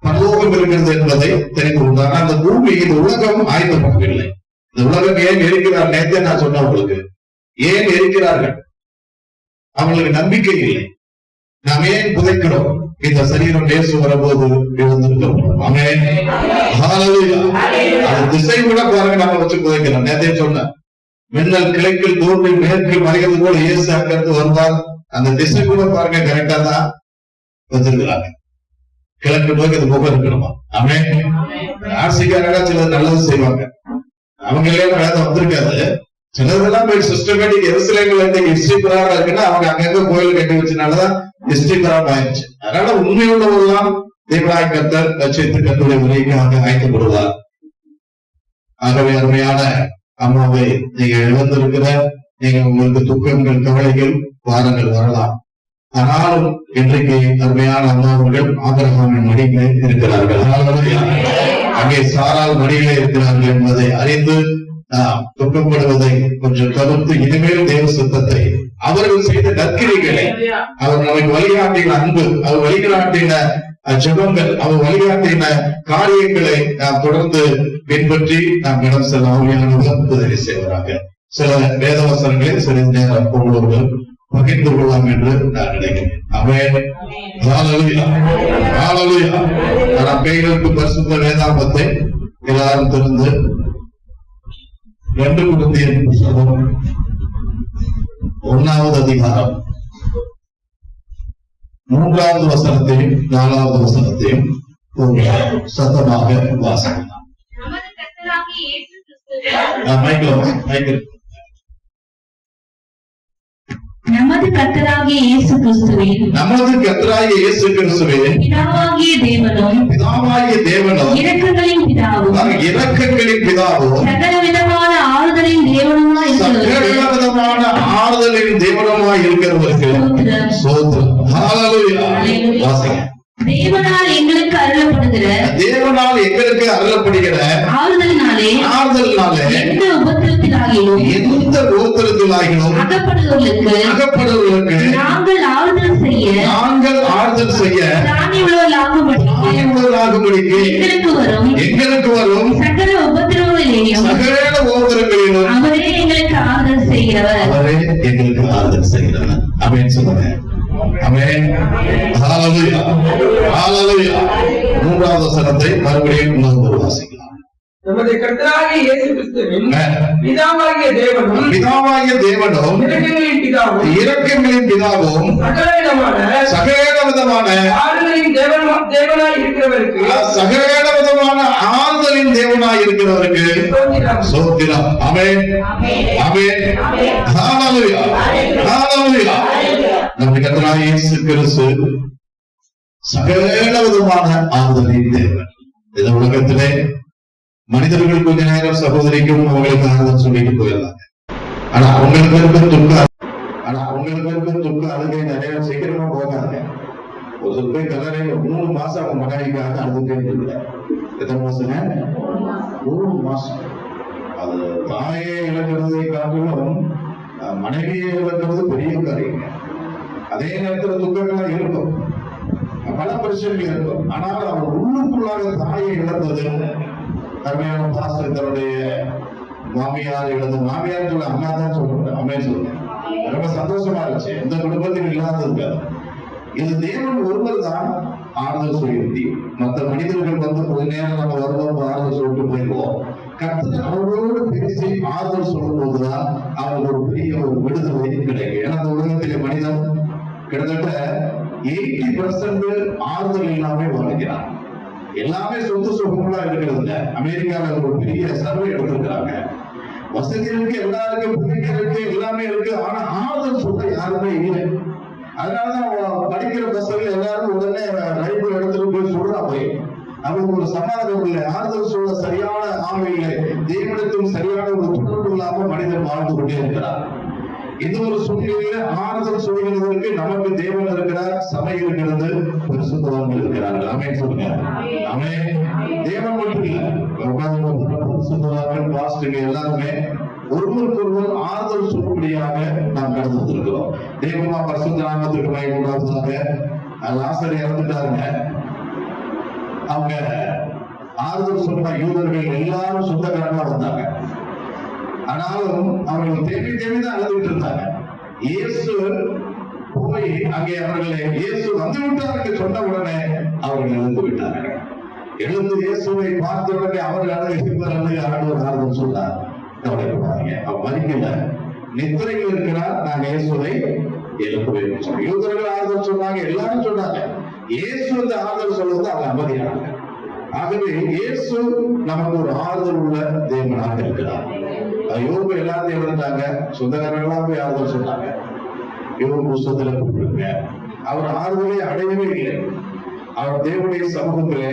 Speaker 3: பரலோகம் இருக்கிறது என்பதை தெரிந்து கொண்டாங்க. அந்த பூமி, இந்த உலகம் ஆயத்தப்படவில்லை. இந்த உலகம் ஏன் இருக்கிறார் நேரத்தை நான் சொன்ன உங்களுக்கு. ஏன் இருக்கிறார்கள்? அவங்களுக்கு நம்பிக்கை இல்லை. நாம் ஏன் புதைக்கிறோம்? இந்த சரீரம் நேசு வரும்போது எழுந்திருக்கிறோம். ஆமென். ஹல்லேலூயா. அது திசை கூட பாருங்க, நம்ம வச்சு புதைக்கிறோம். நேரத்தை சொன்னேன், மின்னல் கிழக்கில் தோன்றி மேற்கில் மறைகிறது போல இயேசு அங்கிருந்து வருவார். அந்த திசை கூட பாருங்க கரெக்டா தான் வச்சிருக்கிறாங்க. கிழக்கு நோக்கி அது முகம் இருக்கணுமா? ஆமென். ஆர்சிக்காரங்க சிலர் நல்லது செய்வாங்க, அவங்க எல்லாம் வேதம் வந்திருக்காது. சிலதெல்லாம் போய் சிஸ்டமேட்டிக் எருசலேம்ல ஹிஸ்டரி பிரகாரம் இருக்குன்னா அவங்க அங்கங்க கோயில் கட்டி வச்சனாலதான் ஹிஸ்டரி பிரகாரம் ஆயிடுச்சு. அதனால உண்மையுள்ளவெல்லாம் தேவனாய் கர்த்தர் லட்சியத்து கர்த்தருடைய உரைக்காக ஆயத்தப்படுவார். ஆகவே அருமையான அம்மாவை நீங்க இழந்திருக்கிற, நீங்க உங்களுக்கு துக்கங்கள், கவலைகள், வாரங்கள் வரலாம். ஆனாலும் இன்றைக்கு அருமையான அம்மாவர்கள் ஆபிரகாமின் மடியிலே இருக்கிறார்கள். அங்கே சாரால் மடியிலே இருக்கிறார்கள் என்பதை அறிந்து துக்கப்படுவதை கொஞ்சம் தவிர்த்து இனிமேல் தேவ சுத்தத்தை, அவர்கள் செய்த நற்கிரிகளை, அவர் நமக்கு வழிகாட்டின அன்பு, அவர் வழிகாட்டின ஜெபங்கள், அவர் வழிகாட்டின காரியங்களை நாம் தொடர்ந்து பின்பற்றி நாம் இடம் செல்ல ஆவியானவர் உதவி செய்வராக. சில வேதவசனங்களை சிறிது நேரம் உங்களோடு பகிர்ந்து கொள்ளலாம் என்று நான் நினைக்கிறேன். ஆமென். ஹல்லேலூயா. ஹல்லேலூயா. நாம் கைகளுக்கு பரிசுத்த வேதாகமத்தை எல்லாரும் திறந்து 2 கொரிந்தியர் புத்தகம் 1வது அதிகாரம் 3வது வசனத்தையும் 4வது வசனத்தையும் சத்தமாக வாசிக்கலாம்.
Speaker 4: நமது கர்த்தராகிய இயேசு கிறிஸ்துவின் பிதாவாகிய தேவனும் இரக்கங்களின் பிதாவும் சகலவிதமான ஆறுதலின் தேவனுமாய் இருக்கிறவருக்கு
Speaker 3: ஸ்தோத்திரம். ஹல்லேலூயா. வாசிங்க.
Speaker 4: தேவனால் எங்களுக்கு அருளப்படுகிற ஆறுதலினாலே எந்த உபத்திரத்திலாகிலும் அகப்படுவதற்கு நாங்கள் ஆறுதல் செய்ய தானியமுள்ளவர்களாகும்படிக்கு எங்களுக்கு வரும் சகல உபத்திரவங்களிலும் அவரே எங்களுக்கு ஆறுதல் செய்கிறவர்.
Speaker 3: ஆமென் சொல்லுங்க. ஆமென். ஹல்லேலூயா. ஹல்லேலூயா. 3வது வசனத்தை மறுபடியும் இன்னொரு வாசிக்கலாம்.
Speaker 2: நமது கர்த்தராகிய இயேசு கிறிஸ்துவின் பிதாவாகிய தேவனும் இரக்கங்களின் பிதாவும் சகலவிதமான ஆறுதலின் தேவனாய் இருக்கிறவருக்கு ஸ்தோத்திரம். ஆமென். ஆமென். ஹல்லேலூயா. ஹல்லேலூயா. நமது கர்த்தராகிய இயேசு கிறிஸ்து சகலவிதமான ஆறுதலின் தேவன். இந்த உலகத்திலே மனிதர்கள் கொஞ்ச நேரம் சகோதரிக்கும் அவங்களுக்கு ஆறுதல் சொல்லிட்டு போயிடலாங்க. ஆனா அவங்களுக்கு இருக்க துக்க அழுகை நிறைய சீக்கிரமா போகாங்க. ஒரு போய் கல்லறையில 3 மாசம் அவங்க மனைவிக்காக அழுதுட்டே இருக்க. எத்தனை மாசங்க? 3 மாசம். அது தாயை இழக்கிறதை காட்டிலும் மனைவியை இழக்கிறது பெரிய காரியம். அதே நேரத்துல துக்கங்கள்லாம் இருக்கும், பல பிரச்சனைகள் இருக்கும். ஆனால் அவர் உள்ளுக்குள்ளாக தாயை இழந்தது, அருமையான பாஸ்டர் தன்னுடைய மாமியார் இழந்த, மாமியார் சொல்ல அம்மா தான் சொல்றேன், அம்மையை சொல்றேன், ரொம்ப சந்தோஷமா இருந்துச்சு. எந்த குடும்பத்தில் இல்லாதது இது தேவன் ஒருவர் தான் ஆறுதல் சொல்லி. மற்ற மனிதர்கள் வந்து கொஞ்ச நேரம் நம்ம வருவோம், ஆறுதல் சொல்லிட்டு போயிடுவோம். கர்த்தர் அவர்களோடு பேசி ஆறுதல் சொல்லும் போதுதான் அவங்களுக்கு ஒரு பெரிய ஒரு விடுதலை கிடைக்கும். ஏன்னா அந்த உலகத்திலே மனிதன் கிட்டத்தட்ட 80% ஆறுதல் இல்லாம வாழ்கிறார்.
Speaker 3: எல்லாமே சொத்து சுகங்களா இருக்கிறதுல அமெரிக்கால ஒரு பெரிய சர்வே எடுத்திருக்கிறாங்க. வசதி இருக்கு, எல்லாருக்கும் பிள்ளைங்க இருக்கு, எல்லாமே இருக்கு. ஆனா ஆறுதல் சொல்ல யாருமே இல்லை. அதனாலதான் படிக்கிற பசங்க எல்லாரும் உடனே ரயில்வே இடத்துல போய் சொல்றா போய் அவங்களுக்கு ஒரு சமாதானம் இல்லை. ஆறுதல் சொல்ல சரியான ஆமை இல்லை. தேவனுக்கும் சரியான ஒரு தொடர்பு இல்லாம மனிதன் வாழ்ந்து கொண்டே இருக்கிறார். இது ஒரு சூழ்நிலையில ஆறுதல் சொல்கிறதற்கு நமக்கு தேவன் இருக்கிறார், சபை இருக்கிறது, பரிசுத்தவான்கள் இருக்கிறார்கள். ஆமென் சொல்லுங்க. ஆமென். தேவன் மட்டும் இல்ல, பரிசுத்தவான்கள், பாஸ்டர்கள் எல்லாருமே ஒருவருக்கொருவர் ஆறுதல் சொல்லும்படியாக நாம் கடந்து வந்திருக்கிறோம். தேவமா பரிசுத்த நாமத்துக்கு மகிமை உண்டாவதாக. லாசர் இறந்துட்டாருங்க. அவங்க ஆறுதல் சொன்ன யூதர்கள் எல்லாரும் சொந்தக்காரங்களா வந்தாங்க. ஆனாலும் அவர்கள் தேவைதான் அழுதுகிட்டு இருந்தாங்க. இயேசு போய் அங்கே அவர்களை இயேசு வந்து விட்டார் என்று சொன்ன உடனே அவர்கள் எழுந்து விட்டார்கள். எழுந்து இயேசுவை பார்த்த உடனே அவர்கள் ஆண்டவர் ஆறுதல் சொன்னார். கவலைப்படாதீங்க, அவர் மறிக்கல, நித்திரையில் இருக்கிறார், நாங்கள் இயேசுவை எழுப்புவேன் சொன்னோம். யூதர்கள் ஆறுதல் சொன்னாங்க, எல்லாரும் சொன்னாங்க. இயேசு வந்து ஆறுதல் சொல்வது அவங்க அமைதியானாங்க. ஆகவே இயேசு நமக்கு ஒரு ஆறுதல் உள்ள தேவனாக இருக்கிறார். யோபு எல்லாத்தையும் எழுதிட்டாங்க, சொந்தக்காரர்களா போய் ஆறுதல் சொன்னாங்க. யோபு புஸ்தகத்துல கூப்பிடுங்க. அவர் ஆறுதலை அடையவே இல்லை. அவர் தேவனுடைய சமூகத்திலே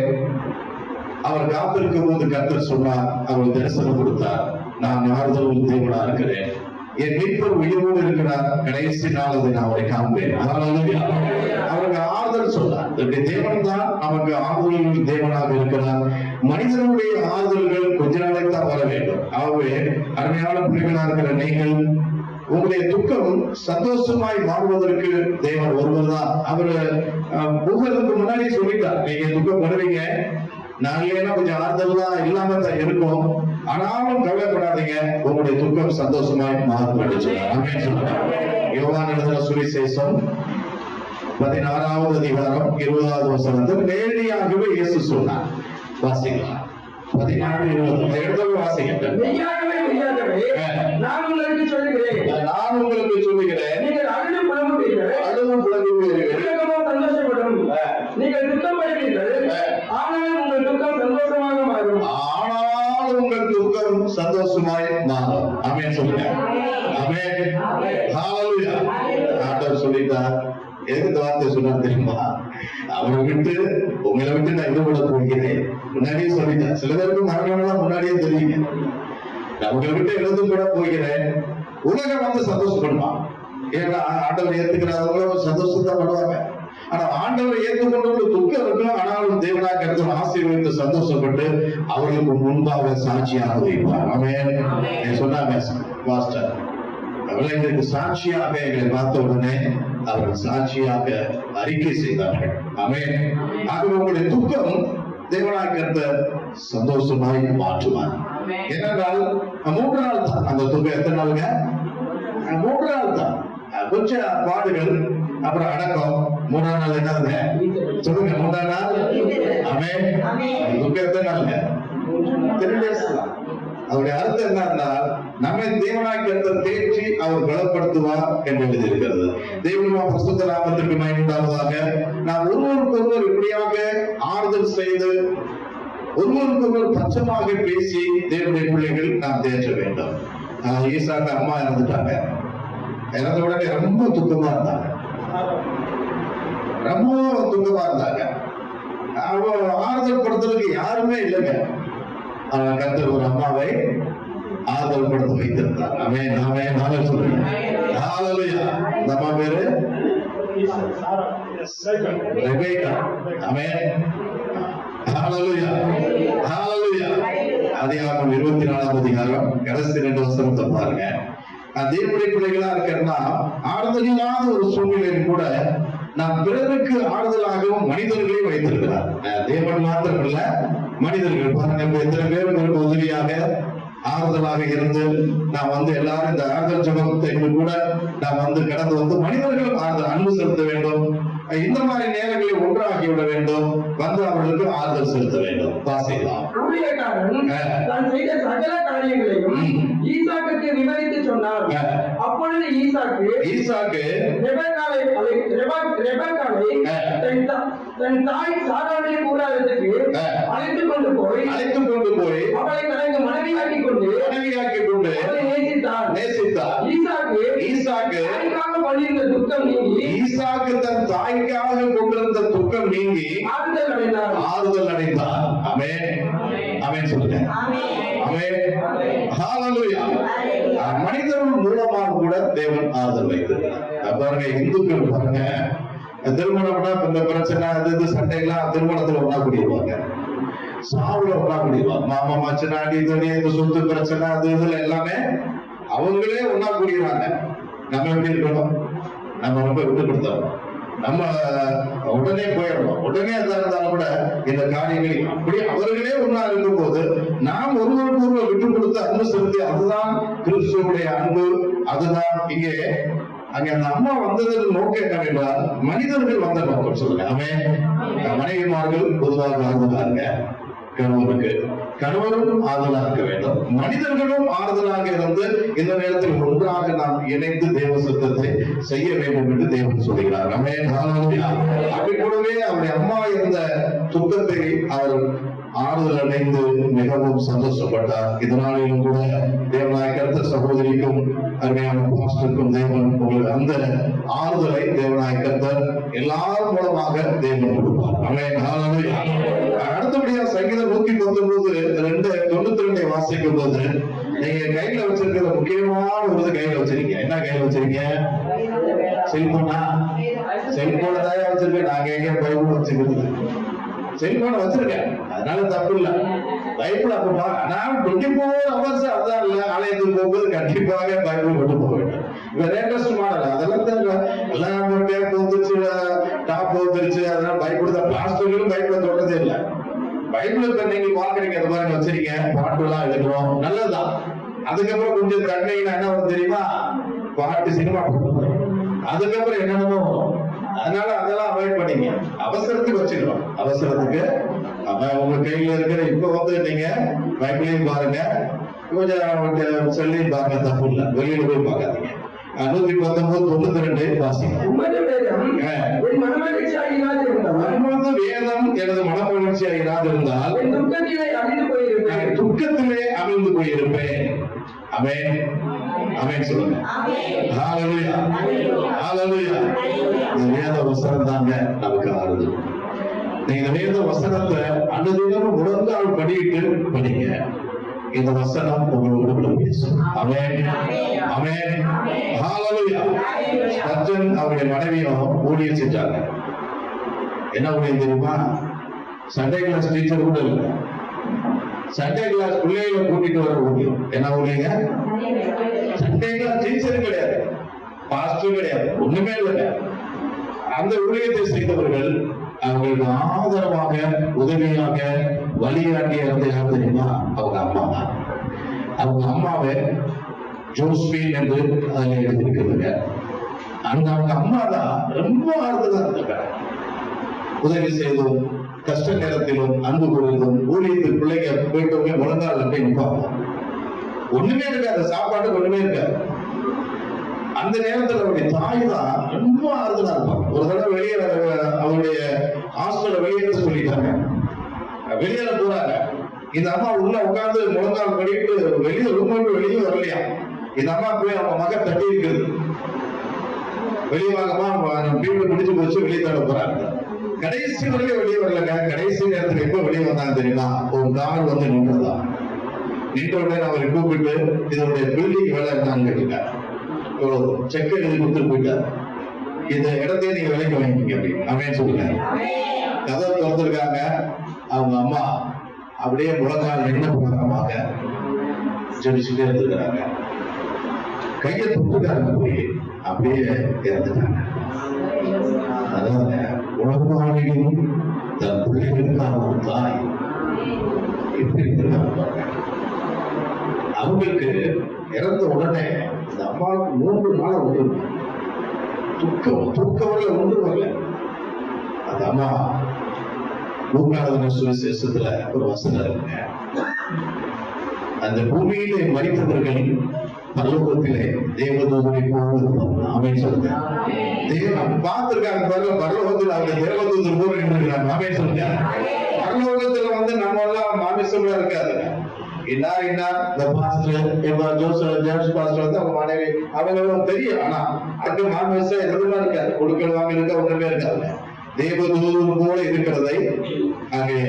Speaker 3: அவர் காத்திருக்கும் போது கர்த்தர் சொன்னார், அவர் தரிசனம் கொடுத்தார். நான் ஆறுதல் தேவனா இருக்கிறேன், என் மீட்பர் உயிரோடு இருக்கிறார், கடைசி நாள் அதை நான் அவரை காண்பேன். அவருக்கு ஆறுதல் சொன்னார். தேவன் தான் நமக்கு ஆறுதல் தேவனாக இருக்கிறார். மனிதனுடைய ஆறுதல்கள் கொஞ்ச நாளைக்கு தான் வர வேண்டும். ஆகவே அருமையான பிள்ளைகளாக இருக்கிற நீங்கள் உங்களுடைய துக்கம் சந்தோஷமாய் வாழ்வதற்கு தேவன் ஒருவர் தான். அவரு புகழுக்கு முன்னாடி சொல்லிட்டார், நீங்க துக்கப்படுவீங்க, நாங்களே கொஞ்சம் ஆறுதல் தான் இல்லாம தான் இருக்கும், ஆனாலும் கவலைப்படாதீங்க, உங்களுடைய துக்கம் சந்தோஷமாய் மாறும் என்று சொன்னார். யோவான் எழுதின சுவிசேஷம் 16வது அதிகாரம் 20வது வசனத்தில் நேரடியாகவே இயேசு சொன்னார். வாசிக்கலாம். 16:20 எடுத்து வாசிங்க.
Speaker 2: நான் உங்களுக்கு சொல்லுகிறேன்,
Speaker 3: நீங்கள்
Speaker 2: அழுது புலம்புவீர்கள், உலகமோ சந்தோஷப்படும். நீங்கள் துக்கப்படுவீர்கள், ஆனால் உங்கள் துக்கம் சந்தோஷமாக மாறும்.
Speaker 3: சந்தோஷமாய் மாறும். ஆமென் சொல்லுங்க. ஆமென். ஹalleluya. ஆண்டவர் சொல்லிட்டார். எதுக்கு இந்த வார்த்தை சொன்னார் தெரியுமா? அவரை விட்டு உங்களை விட்டு நான் இது கூட போகிறேன் முன்னாடியே சொல்லிட்டேன். சில பேருக்கு மரணம்லாம் முன்னாடியே தெரியுங்க. உங்களை விட்டு எழுந்து கூட போகிறேன். உலகம் வந்து சந்தோஷப்படுவான். ஏன்னா ஆண்டவர் ஏத்துக்கிறாங்க சந்தோஷம் தான் பண்ணுவாங்க. ஆனா ஆண்டவரை ஏற்றுக்கொண்டு துக்கம் இருக்கும், ஆனாலும் தேவனாக கருத்து ஆசீர்வதித்து சந்தோஷப்பட்டு அவர்களுக்கு முன்பாக சாட்சியாக வைப்பார். ஆமென் சொன்னாங்க பாஸ்டர். அவர்களுக்கு சாட்சியாக எங்களை பார்த்த உடனே அவர்கள் சாட்சியாக அறிக்கை செய்தார்கள். ஆமென். ஆகவே உங்களுடைய துக்கம் தேவனாக கருத்த சந்தோஷமாய் மாற்றுவார். ஏனென்றால் 3 நாள் தான் அந்த துக்கம். எத்தனை நாளுங்க? 3 நாள் தான். கொஞ்சம் பாடுகள், அப்புறம் அடக்கம். 3ஆம் நாள் என்னதுங்க சொல்லுங்க? 3ஆம் நாள். ஆமென். துக்கம் எத்தனை நாளுங்க? 3 days தான். அவருடைய அர்த்தம் என்னன்னா, நம்மை தேவனாய் கர்த்தர் தேற்றி அவர் பலப்படுத்துவார் என்று எழுதியிருக்கிறது. தேவனுடைய பரிசுத்த நாமத்திற்கு மகிமை உண்டாவதாக. நாம் ஒருவருக்கொருவர் இப்படியாக ஆறுதல் செய்து ஒருவருக்கொருவர் பட்சமாக பேசி தேவனுடைய பிள்ளைகள் நாம் தேற்ற வேண்டும். ஈசாக்கு அம்மா இறந்துட்டாங்க. இறந்த உடனே ரொம்ப துக்கமா இருந்தாங்க, ரொம்ப துக்கமா இருந்தாங்க. அவங்க ஆறுதல் படுத்துறதுக்கு யாருமே இல்லைங்க. கர்த்தர் ஒரு அம்மாவை ஆறுதல் படுத்த வைத்திருந்தார். ஆமென். ஆமென். ஆமென் சொல்லுங்க. ஹalleluya. இந்த அம்மா பேரு ரெபேக்கா. ஆமென். ஹalleluya. ஹalleluya. ஆதியாகமம் 24ஆம் அதிகாரம் கடைசி 2 வசனத்தை பாருங்க. தேவனுடைய பிள்ளைகளா இருக்கிறனா ஆறுதல் இல்லாத ஒரு சூழ்நிலையில் கூட நாம் பிறருக்கு ஆறுதலாகவும் மனிதர்களை வைத்திருக்கிறார். தேவன் மாத்திரமல்ல, மனிதர்கள் பாருங்க, எத்தனை பேருக்கு உதவியாக ஆறுதலாக இருந்து நாம் வந்து எல்லாரும் இந்த ஆறுதல் ஜபத்தை கூட நாம் வந்து கடந்து வந்து மனிதர்கள் ஆறுதல் அன்பு செலுத்த வேண்டும். இந்த மாதிரி நேரங்களை ஒன்றாகி விட வேண்டும், வந்து அவர்களுக்கு ஆறுதல் செலுத்த வேண்டும். வாசிக்கலாம்.
Speaker 2: தான் செய்த சகல காரியங்களையும் ஈசாக்குக்கு விவரித்து சொன்னார். அப்பொழுது ஈசாக்கு
Speaker 5: ரெபெக்காவை தன் தாய் சாராளுடைய கூடாரத்துக்கு அழைத்துக் கொண்டு போய் அவளை தனக்கு மனைவியாக்கி கொண்டு அவளை நேசித்தார். ஈசாக்கு
Speaker 3: தன் தாய்க்காக கொண்டிருந்த துக்கம் நீங்கி ஆறுதல் அடைந்தார். ஆமென் ஆமென் சொல்லுங்க. ஆமென் ஹalleluya. மனிதர்கள் மூலமாக கூட தேவன் ஆறுதல் வைத்திருக்கிறார். பாருங்க, இந்துக்கள் பாருங்க, திருமணம்னா இந்த பிரச்சனை அது சண்டைலாம் திருமணத்துல ஒண்ணா கூடிடுவாங்க, சாவுல ஒண்ணா கூடிடுவாங்க. மாமா மச்சனாடி இந்த சொத்து பிரச்சனை அது இதுல எல்லாமே அவங்களே ஒண்ணா கூடிடுறாங்க. நம்ம எப்படி இருக்கணும்? நம்ம ரொம்ப விட்டு கொடுத்தோம், நம்ம உடனே போயிடணும். உடனே எதா இருந்தாலும் கூட இந்த காரியங்கள் அப்படி அவர்களே ஒன்னா இருக்கும் போது நாம் ஒருவருக்கு ஒருவர் விட்டு கொடுத்து அன்பு செலுத்தி, அதுதான் கிறிஸ்துவுடைய அன்பு. அதுதான் இங்கே அங்க அந்த அம்மா வந்ததற்கு நோக்கம் என்னவென்றால் மனிதர்கள் வந்த நோக்கம் சொல்லுங்க. அவன் மனைவிமார்கள் பொதுவாக ஆறுதலாங்க, கணவரும் ஆறுதலா இருக்க வேண்டும், மனிதர்களும் ஆறுதலாக இருந்து இந்த நேரத்தில் ஒன்றாக நாம் இணைந்து தேவ சுத்தத்தை செய்ய வேண்டும் என்று தேவன் சொல்கிறார். அப்படி கூடவே அவருடைய அம்மா இருந்த துக்கத்தை அவர் ஆறுதல் அடைந்து மிகவும் சந்தோஷப்பட்டார். இதனாலும் கூட தேவனாய் கர்த்தர் சகோதரிக்கும் அருமையான பாஸ்டருக்கும் தேவன் உங்களுக்கு அந்த ஆறுதலை தேவனாய் கர்த்தர் எல்லாரும் மூலமாக தேவன் கொடுப்பார். அடுத்தபடியா சங்கீதம் 119:92 வாசிக்கும் போது நீங்க கையில வச்சிருக்கிற முக்கியமான ஒரு கையில வச்சிருக்கீங்க. என்ன கையில வச்சிருக்கீங்க? செல்போனா? செல்போனை தான் வச்சிருக்கேன். நாங்க எங்க பைபிள் வச்சுக்கிறது? செல்போன் வச்சிருக்கேன், அதனால தப்பு இல்ல. பைபிள் அப்பா நான் 24 hours அதான் இல்ல, ஆலயத்துக்கு போகும்போது கண்டிப்பாக பைபிள் கொண்டு போக வேண்டும். இப்ப லேட்டஸ்ட் மாடல் அதெல்லாம் தெரியல, எல்லாம் டேப் வந்துருச்சு, டாப் வந்துருச்சு, அதெல்லாம் பைபிள் தான். பாஸ்டர்களும் பைபிளை தொடர்றதே இல்லை. பைபிள் இப்ப நீங்க பாக்குறீங்க, அந்த மாதிரி வச்சிருக்கீங்க, பாட்டு எல்லாம் எழுதுறோம், நல்லதுதான். அதுக்கப்புறம் கொஞ்சம் கண்ணைனா என்ன வரும் தெரியுமா? பாட்டு, சினிமா போட்டு அதுக்கப்புறம் என்னென்னமோ. அதனால அதெல்லாம் அவாய்ட் பண்ணீங்க. அவசரத்துக்கு வச்சுக்கிறோம், அவசரத்துக்கு உங்க கையில இருக்கிற இப்ப வந்து நீங்க பைபிளையும் பாருங்க, கொஞ்சம் சொல்லி பார்க்க தப்பு இல்லை, வெளியில போய் பார்க்காதீங்க. 119:92 வாசிங்க. வேதம் எனது மனமகிழ்ச்சியாக இராதிருந்தால் துக்கத்திலே அமிழ்ந்து போயிருப்பேன். ஆமென் ஆமென் சொல்லுங்க. ஹalleluya ஹalleluya. இந்த வேத வசனம் தாங்க நமக்கு ஆறுதல். நீங்க இந்த வேத வசனத்தை அனுதினமும் முழங்கால் படியிட்டு படிங்க. இந்த வசனம் உங்களோட பேசும். ஆமென் ஆமென் ஹalleluya. ஸ்பர்ஜன் அவருடைய மனைவியும் ஊழியம் செஞ்சாங்க. என்ன ஊழியம் தெரியுமா? சண்டே கிளாஸ் டீச்சர் கூட இல்லை, சண்டே கிளாஸ் பிள்ளைகளை கூட்டிட்டு வர ஊழியம். என்ன ஊழியங்க? சண்டே கிளாஸ் டீச்சர் கிடையாது, பாஸ்டர் கிடையாது, ஒண்ணுமே இல்லை. அந்த ஊழியத்தை செய்தவர்கள் அவங்களுக்கு ஆதரவாக உதவியாக வழிகாட்டிய யார் தெரியுமா? அவங்க அம்மா தான். அவங்க அம்மாவை ஜோஸ்பின் என்று அதில் எழுதியிருக்கிறது. அந்த அவங்க அம்மா தான் ரொம்ப ஆறுதலா இருந்திருக்காங்க. உதவி செய்தும் கஷ்ட நேரத்திலும் அன்பு கூறுவதும் ஊழியத்தில் பிள்ளைங்க போயிட்டவங்க முழங்கால் அப்படி நிற்பாங்க. ஒண்ணுமே இருக்காது, சாப்பாடு ஒண்ணுமே இருக்காது. அந்த நேரத்தில் அவருடைய தாய் தான் ரொம்ப ஆறுதலா இருப்பாங்க. ஒரு தடவை வெளியே அவருடைய ஹாஸ்டல்ல வெளியேற சொல்லிட்டாங்க, வெளியேற போறாங்க. இந்த அம்மா உள்ள உட்கார்ந்து முழங்கால் படிட்டு வெளியே வெளியே வரலையா. இந்த அம்மா போய் அவங்க மகன் தட்டி இருக்குது, வெளியே வாங்கம்மா வீடு முடிஞ்சு போச்சு, வெளியே தட போறாங்க. கடைசி வரைக்கும் வெளியே வரலங்க. கடைசி நேரத்துல எப்ப வெளியே வந்தாங்க தெரியுமா? ஒரு கார் வந்து நின்றதா. நின்ற உடனே அவரை கூப்பிட்டு இதனுடைய பில்டிங் வேலை இருந்தான்னு கேட்டுட்டார். செக் எழுதி கொடுத்துட்டு போயிட்டார். இந்த இடத்தையே நீங்க விலைக்கு வாங்கிக்கீங்க அப்படின்னு சொல்லுங்க. கதை திறந்திருக்காங்க. அவங்க அம்மா அப்படியே முழங்கால் என்ன பிரகாரமாக ஜெபிச்சுட்டே இருந்திருக்கிறாங்க. கையை தொட்டுக்காரங்க போய் அப்படியே இறந்துட்டாங்க. அதாவது உலகமானியும் தன் பிள்ளைகளுக்கான ஒரு தாய் எப்படி இருக்கிறாங்க. அவங்களுக்கு இறந்த உடனே இந்த அம்மாவுக்கு 3 நாள் ஒன்று தூக்கம் வரல, ஒன்று வரல. அந்த அம்மா லூக்கான சுவிசேஷத்துல ஒரு வசனம் இருக்குங்க. அந்த பூமியிலே மரித்தவர்கள் பரலோகத்திலே தேவதூதனை போல இருப்பாங்க. ஆமென் சொல்லுங்க. தேவன் பார்த்திருக்காங்க பாருங்க, பரலோகத்தில் அவங்க தேவதூதர் கூட நின்றுக்கிறாங்க. ஆமென் சொல்லுங்க. பரலோகத்துல வந்து நம்ம எல்லாம் மாமிசம்லாம் இருக்காது. இந்த பாஸ்டர் ஜோசப் பாஸ்டர் வந்து அவங்க மனைவி அவங்க தெரியும். ஆனா அங்க மாமிசம் எதுவுமே இருக்காது, கொடுக்கல் வாங்க இருக்க ஒண்ணுமே இருக்காது. தேவதூதர் போல இருக்கிறதை அங்கே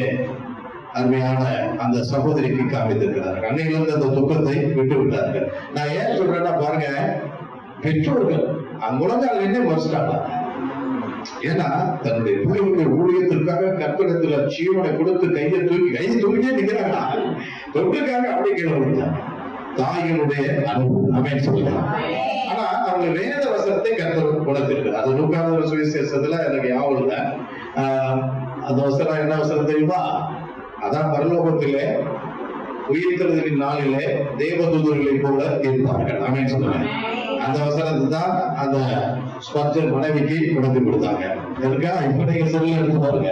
Speaker 3: அருமையான அந்த சகோதரிக்கு காமித்திருக்கிறார்கள். அன்னையிலிருந்து அந்த துக்கத்தை விட்டு விட்டார்கள். நான் ஏன் சொல்றேன்னா பாருங்க, பெற்றோர்கள் அங்குலங்கள் என்ன மறுச்சிட்டாங்க. ஏன்னா தன்னுடைய பிள்ளைகளுடைய ஊழியத்திற்காக கற்பனத்துல ஜீவனை கொடுத்து கையை தூக்கிட்டே நிக்கிறாங்க. தொட்டுக்காக அப்படி கேள்வி தாயினுடைய அனுபவம் அமைன்னு சொல்லலாம். ஆனா அவங்க வேத வசனத்தை கர்த்தர் கொடுத்திருக்கு. அது லூக்கான சுவிசேஷத்துல எனக்கு ஞாபகம் இல்லை. அந்த வசனம் என்ன வசனம் தெரியுமா? அதான் பரலோகத்திலே உயிர்த்தெழுதலின் நாளிலே தேவதூதர்களை போல இருப்பார்கள். ஆமென் சொல்லுங்க. அந்த வசனத்தை தான் அந்த ஸ்பர்ஜன் மனைவிக்கு கொடுத்து கொடுத்தாங்க. இருக்கா? இப்ப நீங்க செல்ல எடுத்து பாருங்க.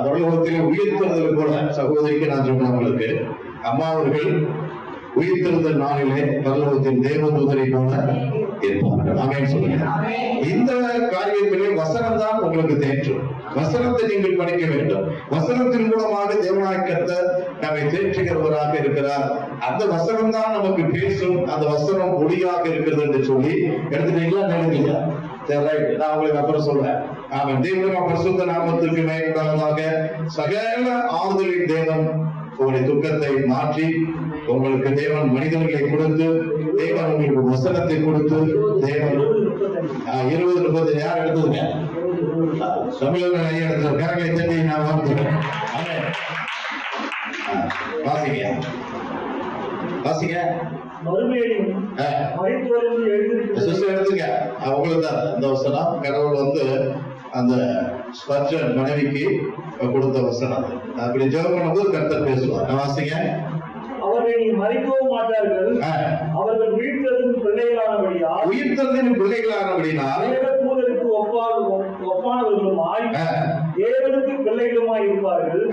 Speaker 3: பரலோகத்திலே உயிர்த்தெழுதல் போல சகோதரிக்கு நான் சொன்னேன் உங்களுக்கு, அம்மா அவர்கள் உயிர்த்தெழுதல் நாளிலே பரலோகத்தின் தேவதூதரை போல இருப்பார்கள். ஆமென் சொல்லுங்க. இந்த காரியத்திலே வசனம் தான் உங்களுக்கு தேற்றும். வசனத்தை நீங்கள் படிக்க வேண்டும். வசனத்தின் மூலமாக தேவனாய் கர்த்தர் நம்மை தேற்றுகிறவராக இருக்கிறார். அந்த வசனம் தான் நமக்கு பேசும். அந்த வசனம் ஒளியாக இருக்கிறது என்று சொல்லி எடுத்துட்டீங்களா? நினைக்கிறீங்களா? நான் உங்களுக்கு அப்புறம் சொல்றேன். ஆமாம். தேவனுடைய பரிசுத்த நாமத்திற்கு மேலாக சகல ஆறுதலின் தேவன் உங்களுடைய துக்கத்தை மாற்றி உங்களுக்கு தேவன் மனிதர்களை கொடுத்து, தேவன் உங்களுக்கு வசனத்தை கொடுத்து, தேவன் 20-30 யார் எடுத்ததுங்க? தமிழர்கள் ஐயா எடுத்தது. கரங்களை தட்டி நான் வாழ்த்துறேன். வாசிங்க வாசிங்க எடுத்துங்க. அவங்களுக்கு தான் இந்த வசனம் கடவுள் வந்து அந்த ஸ்பர்ஜன் மனைவிக்கு கொடுத்த வசனம். அப்படி ஜெபம் பண்ணும்போது கர்த்தர் பேசுவார். வாசிங்க.
Speaker 2: அவர்கள் மறிக்கவும் மாட்டார்கள், அவர்கள் உயிர்த்தெழுதலின் பிள்ளைகளானபடியால் தேவதூதருக்கு ஒப்பானவர்களுமாய் தேவனுக்கு பிள்ளைகளுமாய் இருப்பார்கள்.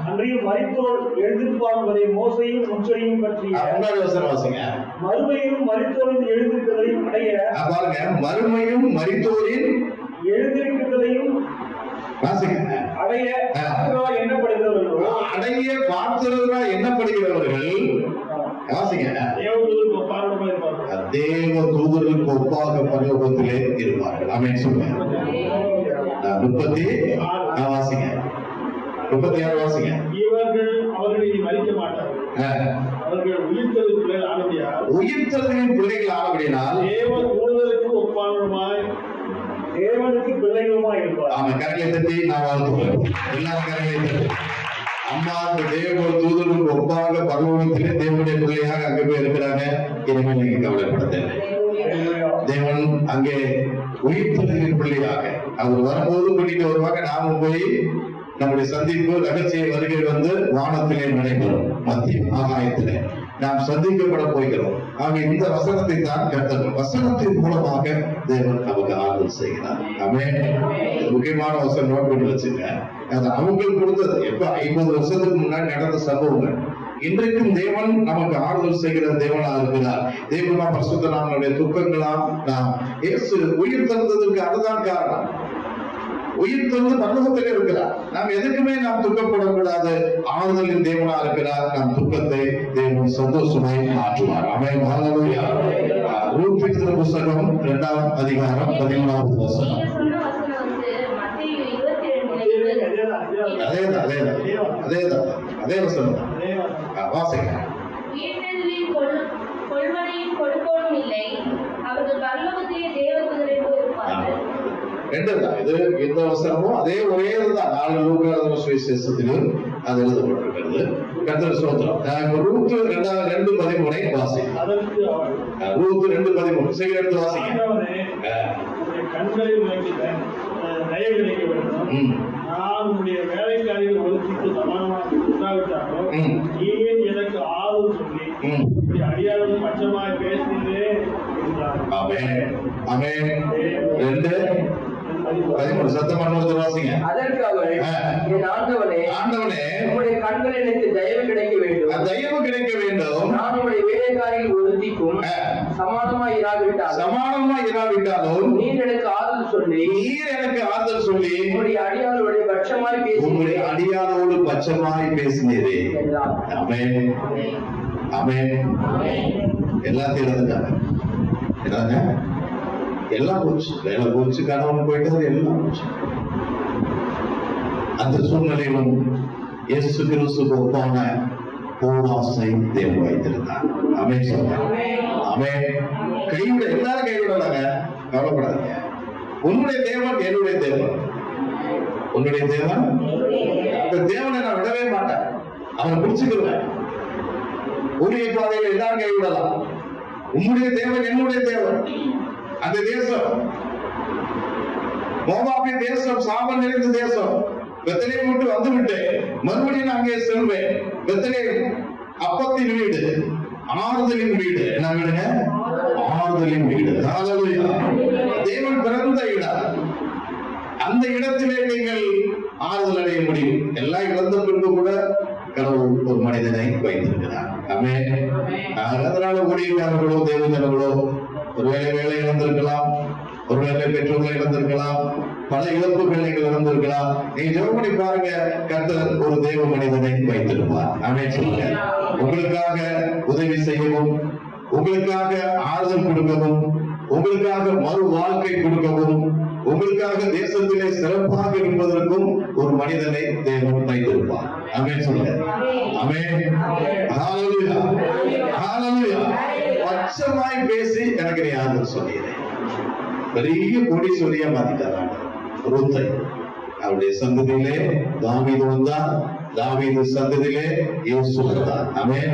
Speaker 2: அன்றைய மரித்தோர் எழுந்திருப்பார்வதை மோசையும் முற்றையும் பற்றிய மறுமையும் மரித்தோரின் எழுந்திருக்கிறதையும் அடைய
Speaker 3: பாருங்க. மறுமையும் மரித்தோரின்
Speaker 2: எழுந்திருக்கிறதையும் அடைய எண்ணப்படுகிறவர்கள் தேவ தூதர்களுக்கு ஒப்பாக பரலோகத்திலே இருப்பார்கள். ஆமென் சொல்லுங்க. 36 வாசிங்க. இவர்கள் அவர்களை மறிக்க மாட்டார்கள், அவர்கள் உயிர்த்தெழுதலின் பிள்ளைகள் ஆனபடியால் தேவ தூதருக்கு ஒப்பானவருமாய் தேவனுக்கு பிள்ளைகளுமாய் இருப்பார். ஆமா. கரங்களை தட்டி நான் வாழ்த்துகிறேன். எல்லா கரங்களை தட்டி. அம்மா தேவ தூதருக்கு ஒப்பாக பரலோகத்திலே தேவனுடைய பிள்ளையாக அங்கே போய் இருக்கிறாங்க. இனிமேல் நீங்க கவலைப்பட தேவை. தேவன் அங்கே உயிர்த்தெழுதலின் பிள்ளையாக அவர் வரும்போது கூட்டிட்டு வருவாங்க. நாமும் போய் நம்முடைய சந்திப்பு ரகசிய வருகை வந்து வானத்திலே நடைபெறும். மத்திய ஆகாயத்திலே நாம் சந்திக்கப்பட போகிறோம். ஆக இந்த வசனத்தை தான் கர்த்தர் வசனத்தின் மூலமாக தேவன் நமக்கு ஆறுதல் செய்கிறார். ஆமென். முக்கியமான வசனம் நோட் பண்ணி வச்சுங்க. அது அவங்களுக்கு கொடுத்தது எப்ப 50 வருஷத்துக்கு முன்னாடி நடந்த சம்பவங்கள். இன்றைக்கும் தேவன் நமக்கு ஆறுதல் செய்கிற தேவனா இருக்கிறார். தேவனா பரிசுத்த நம்மளுடைய துக்கங்களாம் நாம் இயேசு உயிர் தந்ததற்கு அதுதான் காரணம். உயிர் தந்து பரலோகத்திலே இருக்கிறார். நாம் எதுக்குமே நாம் துக்கப்படக்கூடாது. ஆறுதலின் தேவனா இருக்கிறார். நம் துக்கத்தை தேவன் சந்தோஷமாய் மாற்றுவார். ஆமென். ஹல்லேலூயா. ரூத் புத்தகம் 2ஆம் அதிகாரம் 13வது வசனம். அதே வசனம் வாசிங்க. இது இந்த வசனமும் அதே ஒரே இதுதான். 4 லூக்கா சுவிசேஷத்திலும் அது எழுதப்பட்டிருக்கிறது. கர்த்தர் ஸ்தோத்திரம். ரூத் 2:13 வாசிங்க. ரூத் 2:13 சரி எடுத்து வாசிங்க. கண்களை தயவு கிடைக்க வேண்டும். நான் உன்னுடைய வேலைக்காரிகள் ஒதுக்கிட்டு சமானமாக உண்டாவிட்டாலும் ஏன் எனக்கு ஆறுதல் சொல்லி அடியாளர்கள் பட்சமாய் பேசினே என்றார். ஆமென். ஆமென். 2
Speaker 3: 13 சத்தமா இன்னொருத்தர் வாசிங்க.
Speaker 5: அதற்கு அவர், என் ஆண்டவனே,
Speaker 3: ஆண்டவனே,
Speaker 5: உம்முடைய கண்கள் எனக்கு தயவு கிடைக்க வேண்டும்.
Speaker 3: தயவு கிடைக்க வேண்டும்.
Speaker 5: நான் உம்முடைய வேலைக்காரில் ஒருத்திக்கும் சமானமாய் இராவிட்டாலும் நீர் எனக்கு ஆறுதல் சொல்லி உம்முடைய அடியாரோடு பட்சமாய் பேசினீரே என்றார்.
Speaker 3: ஆமென். ஆமென். எல்லாத்தையும் இழந்துட்டாங்க. எல்லாம் போச்சு. வேலை போச்சு, கணவன் போயிட்டது, எல்லாம் போச்சு. அந்த சூழ்நிலையிலும் இயேசு கிறிஸ்துவுக்கு ஒப்பான போவாசை தேவன் வைத்திருந்தார். ஆமென் சொல்றேன். ஆமென். கைவிட எல்லாரும் கைவிடலாங்க, கவலைப்படாதீங்க. உன்னுடைய தேவன் என்னுடைய தேவன். உன்னுடைய தேவன், அந்த தேவனை நான் விடவே மாட்டேன். அவனை பிடிச்சுக்குவேன். உன்னுடைய பாதையில் எல்லாரும் கைவிடலாம். உன்னுடைய தேவன் என்னுடைய தேவன். அந்த தேசம் மோவாபின் தேசம், சாபம் நிறைந்த தேசம். பெத்லகேம் விட்டு வந்து விட்டேன், மறுபடியும் அங்கே செல்வேன். பெத்லகேம் அப்பத்தின் வீடு, ஆறுதலின் வீடு. என்ன வீடுங்க? ஆறுதலின் வீடு. ஹல்லேலூயா. தேவன் பிறந்த இடம். அந்த இடத்திலே நீங்கள் ஆறுதல் அடைய முடியும். எல்லாம் இழந்த பின்பு கூட கடவுள் ஒரு மனிதனை வைத்திருக்கிறார். ஆமென். அதனால ஊழியக்காரர்களோ தேவஜனங்களோ ஒருவேளை வேலை இழந்திருக்கலாம், ஒருவேளை பெற்றோர்களை இழந்திருக்கலாம், பல இழப்புகள் நீங்கள் இழந்திருக்கலாம். நீங்க ஜெபம் பண்ணி பாருங்க, கர்த்தர் ஒரு தேவ மனிதனை வைத்திருப்பார். ஆமென் சொல்லுங்க. உங்களுக்காக உதவி செய்யவும், உங்களுக்காக ஆறுதல் கொடுக்கவும், உங்களுக்காக மறு வாழ்க்கை கொடுக்கவும், உங்களுக்காக தேசத்திலே சிறப்பாக இருப்பதற்கும் ஒரு மனிதனை தேவன் வைத்திருப்பார். ஆமென் சொல்லுங்க. ஆமென். ஹல்லேலூயா. ஹல்லேலூயா. பட்சமாய் பேசி எனக்கு நீ ஆறுதல் சொல்லிடுறேன். பெரிய கோடீஸ்வரியா மாத்திட்டாங்க ரூத்தை. அவருடைய சந்ததியிலே தாவீது வந்தார், தாவீது சந்ததியிலே யோசு வந்தார். ஆமென்.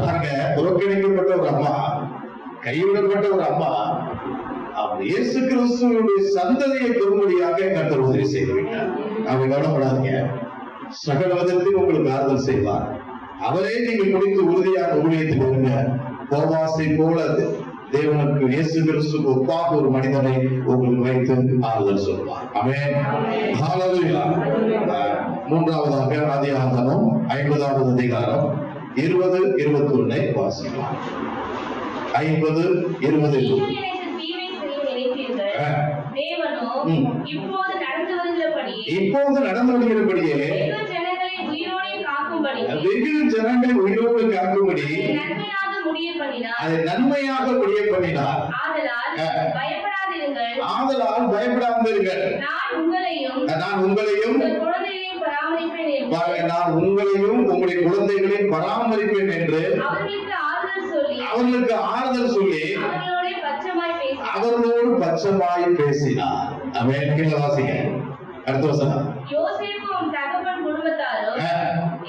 Speaker 3: பாருங்க, புறக்கணிக்கப்பட்ட ஒரு அம்மா, கைவிடப்பட்ட ஒரு அம்மா, அவர் இயேசு கிறிஸ்துவினுடைய சந்ததியை பெறும்படியாக கர்த்தர் உதவி செய்து விட்டார். அவங்க கவலைப்படாதீங்க, சகல விதத்தில் உங்களுக்கு ஆறுதல் செய்வார். அவரே நீங்கள் முடித்து உறுதியான ஊழியத்தில் இருங்க. போவாசை போல தேவனுக்கு இயேசு கிறிஸ்துக்கு ஒப்பாக ஒரு மனிதனை உங்களுக்கு வைத்து ஆறுதல் சொல்வார். ஆமென். ஹல்லேலூயா. மூன்றாவதாக ஆதியாகமம் 50வது அதிகாரம் 20-21 வாசிக்கலாம். 50-20.
Speaker 4: இப்போது
Speaker 3: நடந்து வருகிறபடியே வெகு ஜனங்களை உயிரோடு காக்கும்படி அதை நன்மையாக முடிய பண்ணினார். ஆதலால் பயப்படாதிருங்கள். நான் உங்களையும் உங்களுடைய குழந்தைகளையும் பராமரிப்பேன் என்று அவர்களுக்கு ஆறுதல் சொல்லி அவர்களோடு பட்சமாய் பேசினார். ஆமென். கீழே வாசிங்க. அடுத்த வசனம்.
Speaker 4: யோசேப்பும் தகப்பன் குடும்பத்தாரும்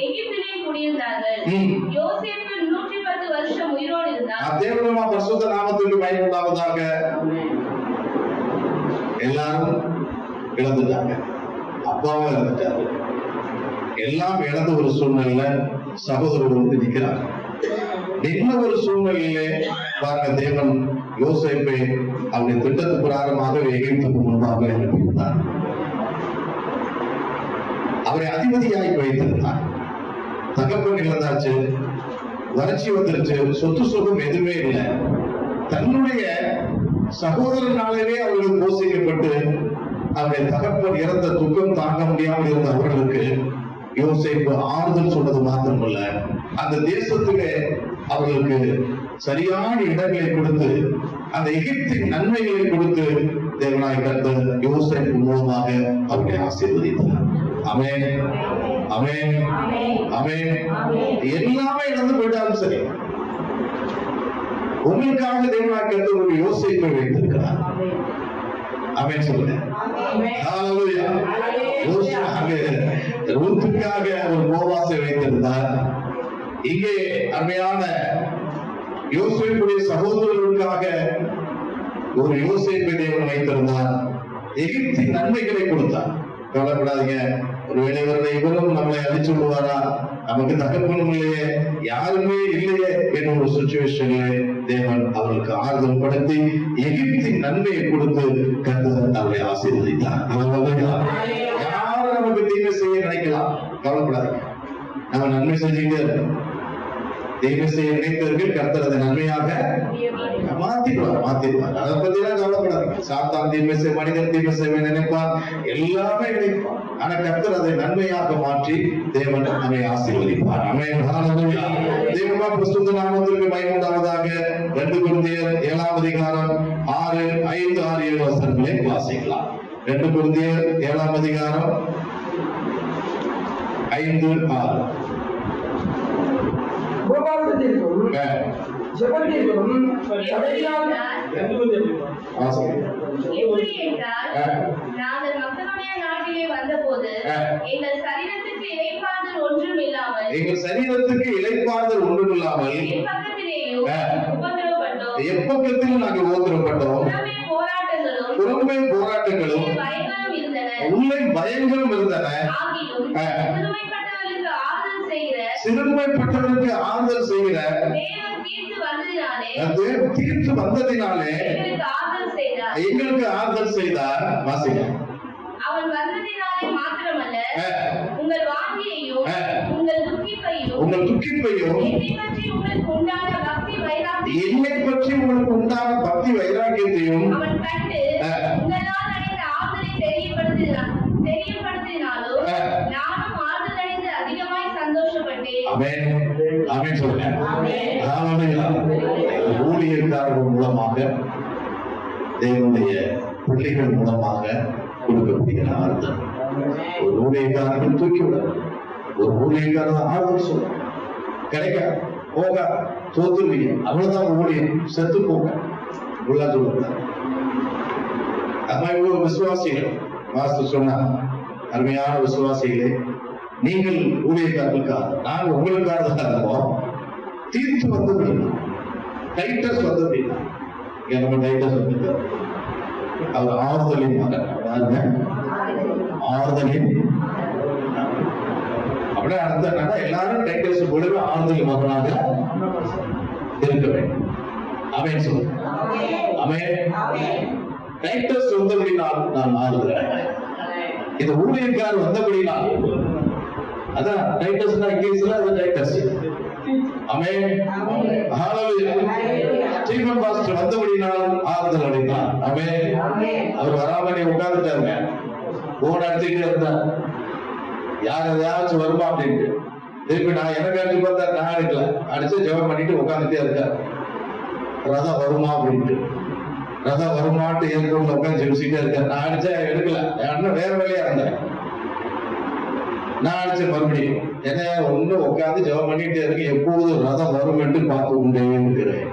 Speaker 4: எகிப்திலே குடியிருந்தார்கள். யோசேப்பு 110 வருஷம் உயிரோடு இருந்தார்.
Speaker 3: தேவனுடைய பரிசுத்த நாமத்துக்கு மகிமை உண்டாவதாக. எல்லாரும் இழந்துட்டாங்க, அப்பாவும் இழந்துட்டாரு, எல்லாம் இழந்த ஒரு சூழ்நிலையில சகோதரர்கள் வந்து நிற்கிறாங்க. நின்ன ஒரு சூழ்நிலையிலே பாருங்க, தேவன் யோசேப்பை அவருடைய திட்டத்து பிரகாரமாக எகிப்துக்கு முன்பாக எழுப்பியிருந்தார். அவரை அதிபதியாய் வைத்திருந்தார். தகப்பன் இழந்தாச்சு, வறட்சி வந்துருச்சு, சொத்து சுகம் எதுவுமே இல்லை. தன்னுடைய சகோதரனாலே அவர்கள் போஷிக்கப்பட்டு அவருடைய தகப்பன் இறந்த துக்கம் தாங்க முடியாமல் இருந்த அவர்களுக்கு யோசேப்பு ஆறுதல் சொன்னது மாத்திரமல்ல, அந்த தேசத்திலே அவர்களுக்கு சரியான இடங்களை கொடுத்து அந்த எகிப்தின் நன்மைகளை கொடுத்து தேவனாய் கர்த்தர் யோசேப்பு மூலமாக அவர்களை ஆசீர்வதித்தார். ஆமென். ஆமென். ஆமென். எல்லாமே இழந்து போயிட்டாலும் சரி, உங்களுக்காக தேவனாய் கர்த்தர் ஒரு யோசேப்பை வைத்திருக்கிறார். ஆமென் சொல்லுங்க. ஹல்லேலூயா. ரூத்துக்காக ஒரு போவாசை வைத்திருந்தார். இங்கே அருமையான யோசேப்புடைய சகோதரர்களுக்காக ஒரு யோசேப்பை தேவன் வைத்திருந்தார். எகிப்தின் நன்மைகளை கொடுத்தார். கவலைப்படாதீங்க, ஒருவேளை இவரும் நம்மளை அழிச்சு விடுவாரா, நமக்கு தகப்பனும் இல்லையே, யாருமே இல்லையே என்ற ஒரு சிச்சுவேஷன்ல தேவன் அவர்களுக்கு ஆறுதல் படுத்தி எகிப்தின் நன்மையை கொடுத்து கர்த்தர் தேவன் அவரை ஆசீர்வதித்தார். யாரும் நமக்கு தீமை செய்ய நினைக்கலாம், கவலைப்படாது. நம்ம நன்மை செஞ்சுட்டே இருக்கோம். தீமை செய்ய நினைத்தவர்கள் கர்த்தர் அதை நன்மையாக மாத்திடுவார். அதை பத்தி எல்லாம் கவலைப்படாது. சாத்தான் தீமை செய்ய, மனிதன் தீமை செய்ய நினைப்பான், எல்லாமே நினைப்பான். ஆனா கர்த்தர் அதை நன்மையாக மாற்றி தேவன் நம்மை ஆசீர்வதிப்பார். தேவமா பிரசுத்த நாமத்திற்கு மகிமை உண்டாவதாக. 2 கொரிந்தியர் 7ஆம் அதிகாரம் 6, 5, 6, 7 வசனங்களை வாசிக்கலாம். 2 கொரிந்தியர் 7ஆம் அதிகாரம் 5, 6.
Speaker 4: எப்படி என்றால், நாங்கள் மக்களுடைய நாட்டிலே வந்தபோது எங்கள் சரீரத்துக்கு இளைப்பாறுதல் ஒன்றுமில்லாமல் எப்பக்கத்திலேயும் உபத்திரவப்பட்டோம்.
Speaker 3: எப்பக்கத்திலும் நாங்கள் உபத்திரவப்பட்டோம். புறம்பே போராட்டங்களும் உள்ளே பயங்களும் இருந்தன. சிறுமைப்பட்டவர்களுக்கு ஆறுதல் செய்கிற தீர்த்து வந்ததினாலே எங்களுக்கு ஆறுதல் செய்தார். வாசிங்க.
Speaker 4: அவன் வந்ததினாலே மாத்திரமல்ல, உங்கள் வாங்கியையும் உங்கள் துக்கிப்பையும் என்னை பற்றி உங்களுக்கு உண்டான பக்தி வைராக்கியத்தையும் அவன் கண்டு உங்களால் அடைந்த ஆறுதலை தெரியப்படுத்தினாலோ நானும் ஆறுதல் அடைந்து அதிகமாய் சந்தோஷப்பட்டேன்.
Speaker 3: ஆமென் சொல்லுங்க. ஊழியக்காரர்கள் மூலமாக, தேவனுடைய பிள்ளைகள் மூலமாக கொடுக்கப்படுகிற ஆறுதல். ஒரு ஊழியக்காரர்கள் தூக்கிவிட, ஒரு ஊழியக்காரர் ஆறுதல் சொல்ல கிடைக்காது, போக தோத்துருவீங்க, அவ்வளவுதான் ஊழியம், செத்து போக உள்ள சொல்லுங்க. விசுவாசிகள் வாஸ்து சொன்னா, அருமையான விசுவாசிகளே, நீங்கள் ஊழியக்காரர்களுக்காக, நாங்கள் உங்களுக்காக இருந்தோம். தீர்த்து வந்து டைட்டஸ் வந்து நம்ம டைட்டஸ் வந்து அவர் ஆறுதலின் மகன். ஆறுதலின் அப்படியே அர்த்தம் எல்லாரும் டைட்டஸ் போலவே ஆறுதலின் மகனாக இருக்க வேண்டும். அவன் சொல்லு, அவன் டைட்டஸ் வந்தபடினால் நான் ஆறுதல். இந்த ஊழியக்காரர் வந்தபடினால், அதான் டைட்டஸ்னா இங்கிலீஷ்ல அது டைட்டஸ். ஆமென். ஹalleluya. ஸ்டீபன் பாஸ்டர் வந்தபடினால் ஆறுதல் அடைந்தார். ஆமென். அவர் வராமலே உட்கார்ந்துட்டாருங்க. போன் அடிச்சுட்டே இருந்தார், யார் எதையாச்சும் வருமா அப்படின்ட்டு. திருப்பி நான் எனக்கு அடிச்சு பார்த்தா, நான் எடுக்கல, அடிச்சு ஜெபம் பண்ணிட்டு உட்காந்துட்டே இருக்கார். ரதம் வருமா அப்படின்ட்டு, ரதம் வருமாட்டு ஏற்கனவே உட்காந்து ஜெபிச்சுட்டே இருக்கார். நான் அடிச்சா எடுக்கல, அண்ணன் வேற வேலையா இருந்தேன். நான் அடிச்ச மறுபடியும் என்ன ஒண்ணு உட்காந்து ஜெபம் பண்ணிட்டே இருக்கு. எப்போது ரதம் வரும் என்று பார்த்து கொண்டே இருக்கிறேன்.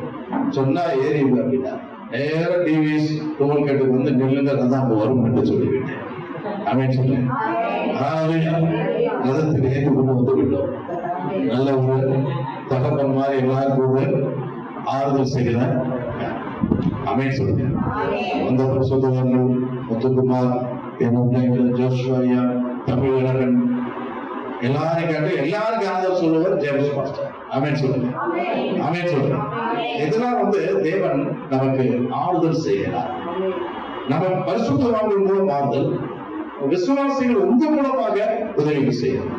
Speaker 3: சொன்னா ஏறி அப்படின்னா நேர டிவிஸ் டோல் கேட்டுக்கு வந்து நில்லுங்க, ரதம் அங்க வரும் என்று சொல்லிவிட்டேன். அப்படின்னு சொன்னேன். ரதத்துக்கு ஏற்றி கொண்டு வந்து விட்டோம். நல்ல ஒரு தகப்பன் மாதிரி எல்லாரும் கூட ஆறுதல் செய்கிற அமைய சொல்லுங்க. அந்த பரிசுத்தவான்கள் முத்துக்குமார், ஜோஷ்வாயா, தமிழகன் எல்லாரும் கேட்டு எல்லாருக்கும் ஆறுதல் சொல்லுவார் ஜேம்ஸ் பாஸ்டர். ஆமென் சொல்லுங்க. ஆமென் சொல்லுங்க. இதெல்லாம் வந்து தேவன் நமக்கு ஆறுதல் செய்கிறார். நம்ம பரிசுத்தவான்கள் மூலம் ஆறுதல், விசுவாசிகள் உங்க மூலமாக உதவி செய்யும்.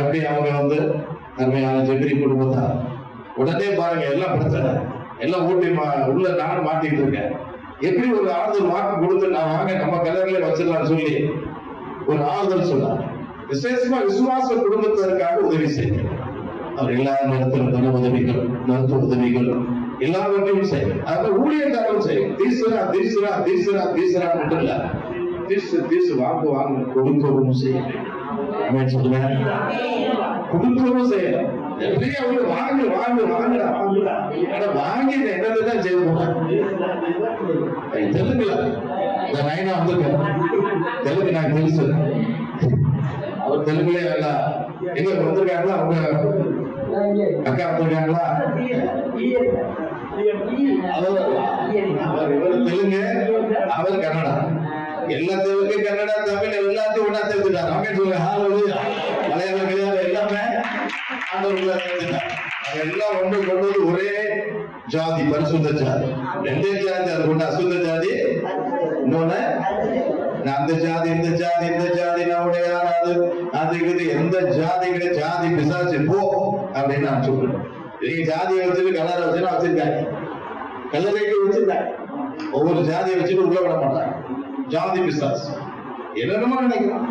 Speaker 3: எப்படி அவங்க வந்து அருமையான ஜெபிரி குடும்பத்தார் உடனே பாருங்க, எல்லாம் பிரச்சனை, எல்லாம் ஊட்டி உள்ள நானும் மாட்டிட்டு இருக்கேன். எப்படி ஒரு ஆறுதல் வாக்கு கொடுத்து நான் வாங்க நம்ம கலர்ல வச்சிடலாம்னு சொல்லி ஒரு ஆறுதல் சொன்னார். விசேஷமா விசுவாச குடும்பத்திற்காக உதவி செய்யும். அவர் எல்லா நேரத்திலும் பண உதவிகள், மருத்துவ உதவிகள் எல்லாவற்றையும் செய்யும். அதாவது ஊழியக்காரரும் செய்யும். தீசுரா தீசுரா தீசுரா தீசுரா மட்டும் இல்ல, தீசு தீசு வாக்கு வாங்க கொடுக்கவும் செய்யும். சொல்லுவேன், கொடுக்கவும் செய்யலாம். வாங்க வாங்க வாங்கடா வாங்கடா, ஆனா வாங்கி என்னதான் செய்வோம். தெலுங்குல இந்த நைனா வந்திருக்க தெலுங்கு நான் தெரிஞ்சு, அவர் தெலுங்குலே வேண்டாம். எங்க வந்திருக்காங்களா அவங்க அக்கா வந்திருக்காங்களா? அவர் இவர் தெலுங்கு, அவர் கன்னடா. எல்லா தெலுங்கு கன்னடா தமிழ் எல்லாத்தையும் ஒன்னா சேர்த்துட்டார். அப்படின்னு சொல்லுங்க. மலையாளம் கிடையாது, எல்லாமே எல்லாம் ஒன்று கொண்டு ஒரே ஜாதி, பரிசுத்த ஜாதி. ரெண்டே ஜாதி, அது கொண்டு அசுத்த ஜாதி இன்னொன்னு அந்த ஜாதி இந்த ஜாதி இந்த ஜாதி நம்முடைய அது இது எந்த ஜாதிகளை ஜாதி பிசாசு போ அப்படின்னு நான் சொல்றேன். நீங்க ஜாதியை வச்சுட்டு கலரை வச்சுட்டு வச்சிருக்காங்க, கல்லறைக்கு வச்சிருக்காங்க, ஒவ்வொரு ஜாதியை வச்சுட்டு உள்ள விட மாட்டாங்க. ஜாதி பிசாசு என்னென்னமோ நினைக்கிறான்.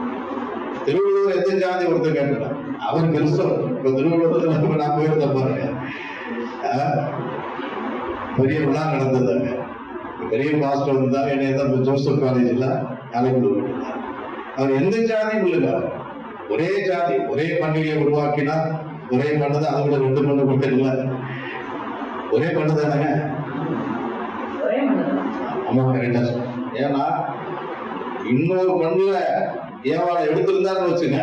Speaker 3: திருவள்ளுவர் எந்த ஜாதி ஒருத்தர் கேட்டுறான், அவர் கிறிஸ்தவர். இப்ப திருவள்ளுவத்துல நான் போயிருந்த பாருங்க, பெரிய விழா நடந்ததாங்க. பெரிய பாஸ்டர் இருந்தார், என்னை தான் ஜோசப் காலேஜ்ல அழைப்பு. அவர் எந்த ஜாதியும் இல்லைங்க, ஒரே ஜாதி ஒரே மண்ணிலே உருவாக்கினா ஒரே மண்ணு, அதை விட 2 மண்ணு மட்டும் இல்லை, ஒரே மண்ணு தானேங்க. ஆமா கரெக்டா. ஏன்னா இன்னொரு மண்ணுல ஏவாளை எடுத்திருந்தான்னு வச்சுங்க,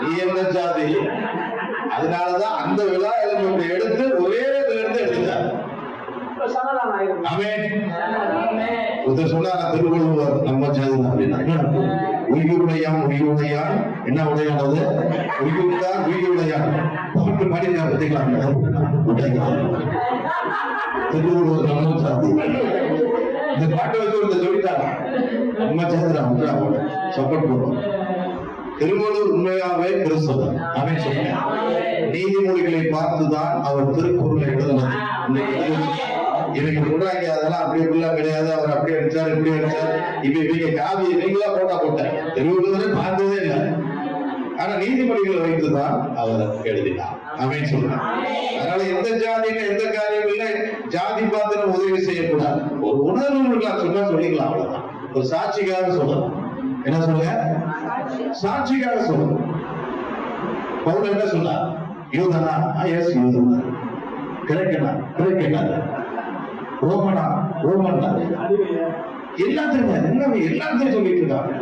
Speaker 3: நீ என்ன ஜாதி, அதனாலதான் அந்த விழா எடுத்து ஒரே இருந்து எடுத்துட்டாங்க. சொன்னா திருவள்ளுவர் நம்ம ஜாதி அப்படின்னா உயிரியுடையான் உயிரியுடையான் என்ன உடையானது உயிர்தான் உயிரியுடையான் பாட்டு பாடி பத்திக்கலாம். திருவள்ளுவர் நம்ம ஜாதி இந்த பாட்டை வச்சு ஒருத்தர் சொல்லிட்டாங்க, நம்ம ஜாதி தான் சப்போர்ட் பண்ணுவோம். திருவள்ளுவர் உண்மையாவே கிறிஸ்தவர். அவன் சொன்ன நீதிமொழிகளை பார்த்துதான் அவர் திருக்குறளை எழுதினார். இவங்க சொல்றாங்க அதெல்லாம் அப்படி இப்படிலாம் கிடையாது, அவர் அப்படி அடிச்சார் இப்படி அடிச்சார், இப்ப இவங்க காவி நீங்களா போட்ட திருவள்ளுவரை பார்த்ததே இல்லை. ஆனா நீதிமொழிகளை வைத்துதான் அவர் எழுதினார். அவன் சொல்றான். அதனால எந்த ஜாதியில எந்த காரியம் இல்லை, ஜாதி பார்த்து உதவி செய்யக்கூடாது. ஒரு உணர்வு சொன்னா சொல்லிக்கலாம், அவ்வளவுதான். ஒரு சாட்சிக்காக சொல்லலாம். என்ன சொல்ல? சாட்சிக்காக சொல்லணும். பவுல் என்ன சொன்னார்? யூதனா? எஸ் யூதனா. கிரேக்கனா? கிரேக்கனா. ரோமனா? ரோமனா. எல்லாத்தையும் சொல்லிட்டு இருக்காங்க.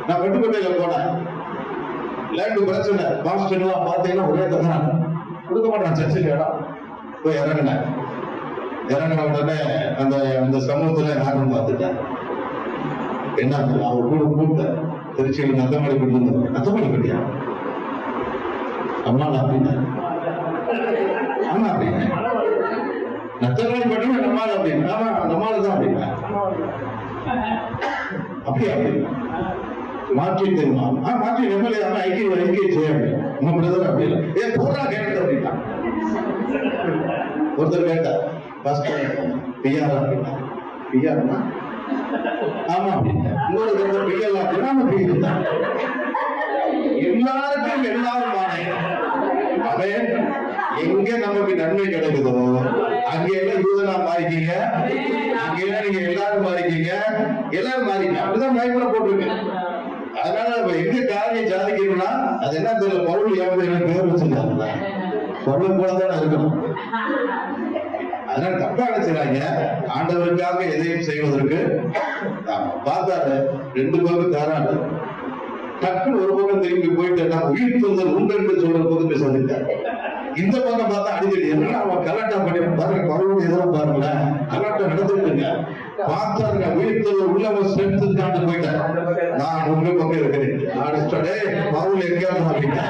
Speaker 3: நான் வெட்டுக்கோட்டையில போனேன், லேண்டு பிரச்சனை, பாஸ்டர் பாத்தீங்கன்னா ஒரே தகராறு, கொடுக்க மாட்டான் சர்ச்சில் இடம். போய் இறங்கினேன். இறங்கின உடனே அந்த அந்த சமூகத்துல யாரும் பார்த்துட்டேன். என்ன அவர் கூட கூப்பிட்ட திருச்சியில் நத்தமலை கட்டி, நத்தமலை கட்டியா அம்மாள் அப்படின்னா, ஆமா அப்படின்னு நத்தமலை கட்டி நம்மாள் அப்படின்னு, ஆமா நம்மாள் தான் அப்படின்னா, அப்படியா அப்படின்னா மாற்றி தெரியுமா? மாற்றி எம்எல்ஏ ஐக்கிய செய்ய உங்க பிரதர் அப்படி இல்லை, ஏன் போறா கேட்டு அப்படின்னா. ஒருத்தர் கேட்டார், பிஆர் அப்படின்னா, பிஆர்னா ஆமா அப்படின்னா, இன்னொரு பிஎல் அப்படின்னா பிஎல் தான். எல்லாருக்கும் எல்லாரும் அவன் எங்க நமக்கு நன்மை கிடைக்குதோ அங்க எல்லாம் யூதனா மாறிக்கீங்க, அங்க எல்லாம் நீங்க எல்லாரும் மாறிக்கீங்க, எல்லாரும் மாறிக்கீங்க. அப்படிதான் பைபிள போட்டிருக்கு. அதனால நம்ம எங்க காரியம் சாதிக்கணும்னா அது என்ன தெரியல, பவுல் ஏன் பேர் வச்சிருக்காங்க, பவுல் போலதான் இருக்கணும். அதனால தப்பா நினைச்சுறாங்க. ஆண்டவருக்காக எதையும் செய்வதற்கு பார்த்தாரு 2 பக்கம் தாராடு, டக்குன்னு ஒரு பக்கம் திரும்பி போயிட்டு உயிர் தந்தல் உண்டு என்று சொல்ற போது பேசிட்டார். இந்த பக்கம் பார்த்தா அடிக்கடி என்ன அவன் கலாட்டா பண்ணி பாருங்க, பவுல் எதிரும் பாருங்களேன், கலாட்டா நடந்துருக்குங்க. பார்த்தாருங்க உயிர் தந்தல் உள்ளவன் சேர்த்து போயிட்டார். நான் உங்க பக்கம் இருக்கிறேன், பவுல் எங்கேயாவது அப்படின்னா.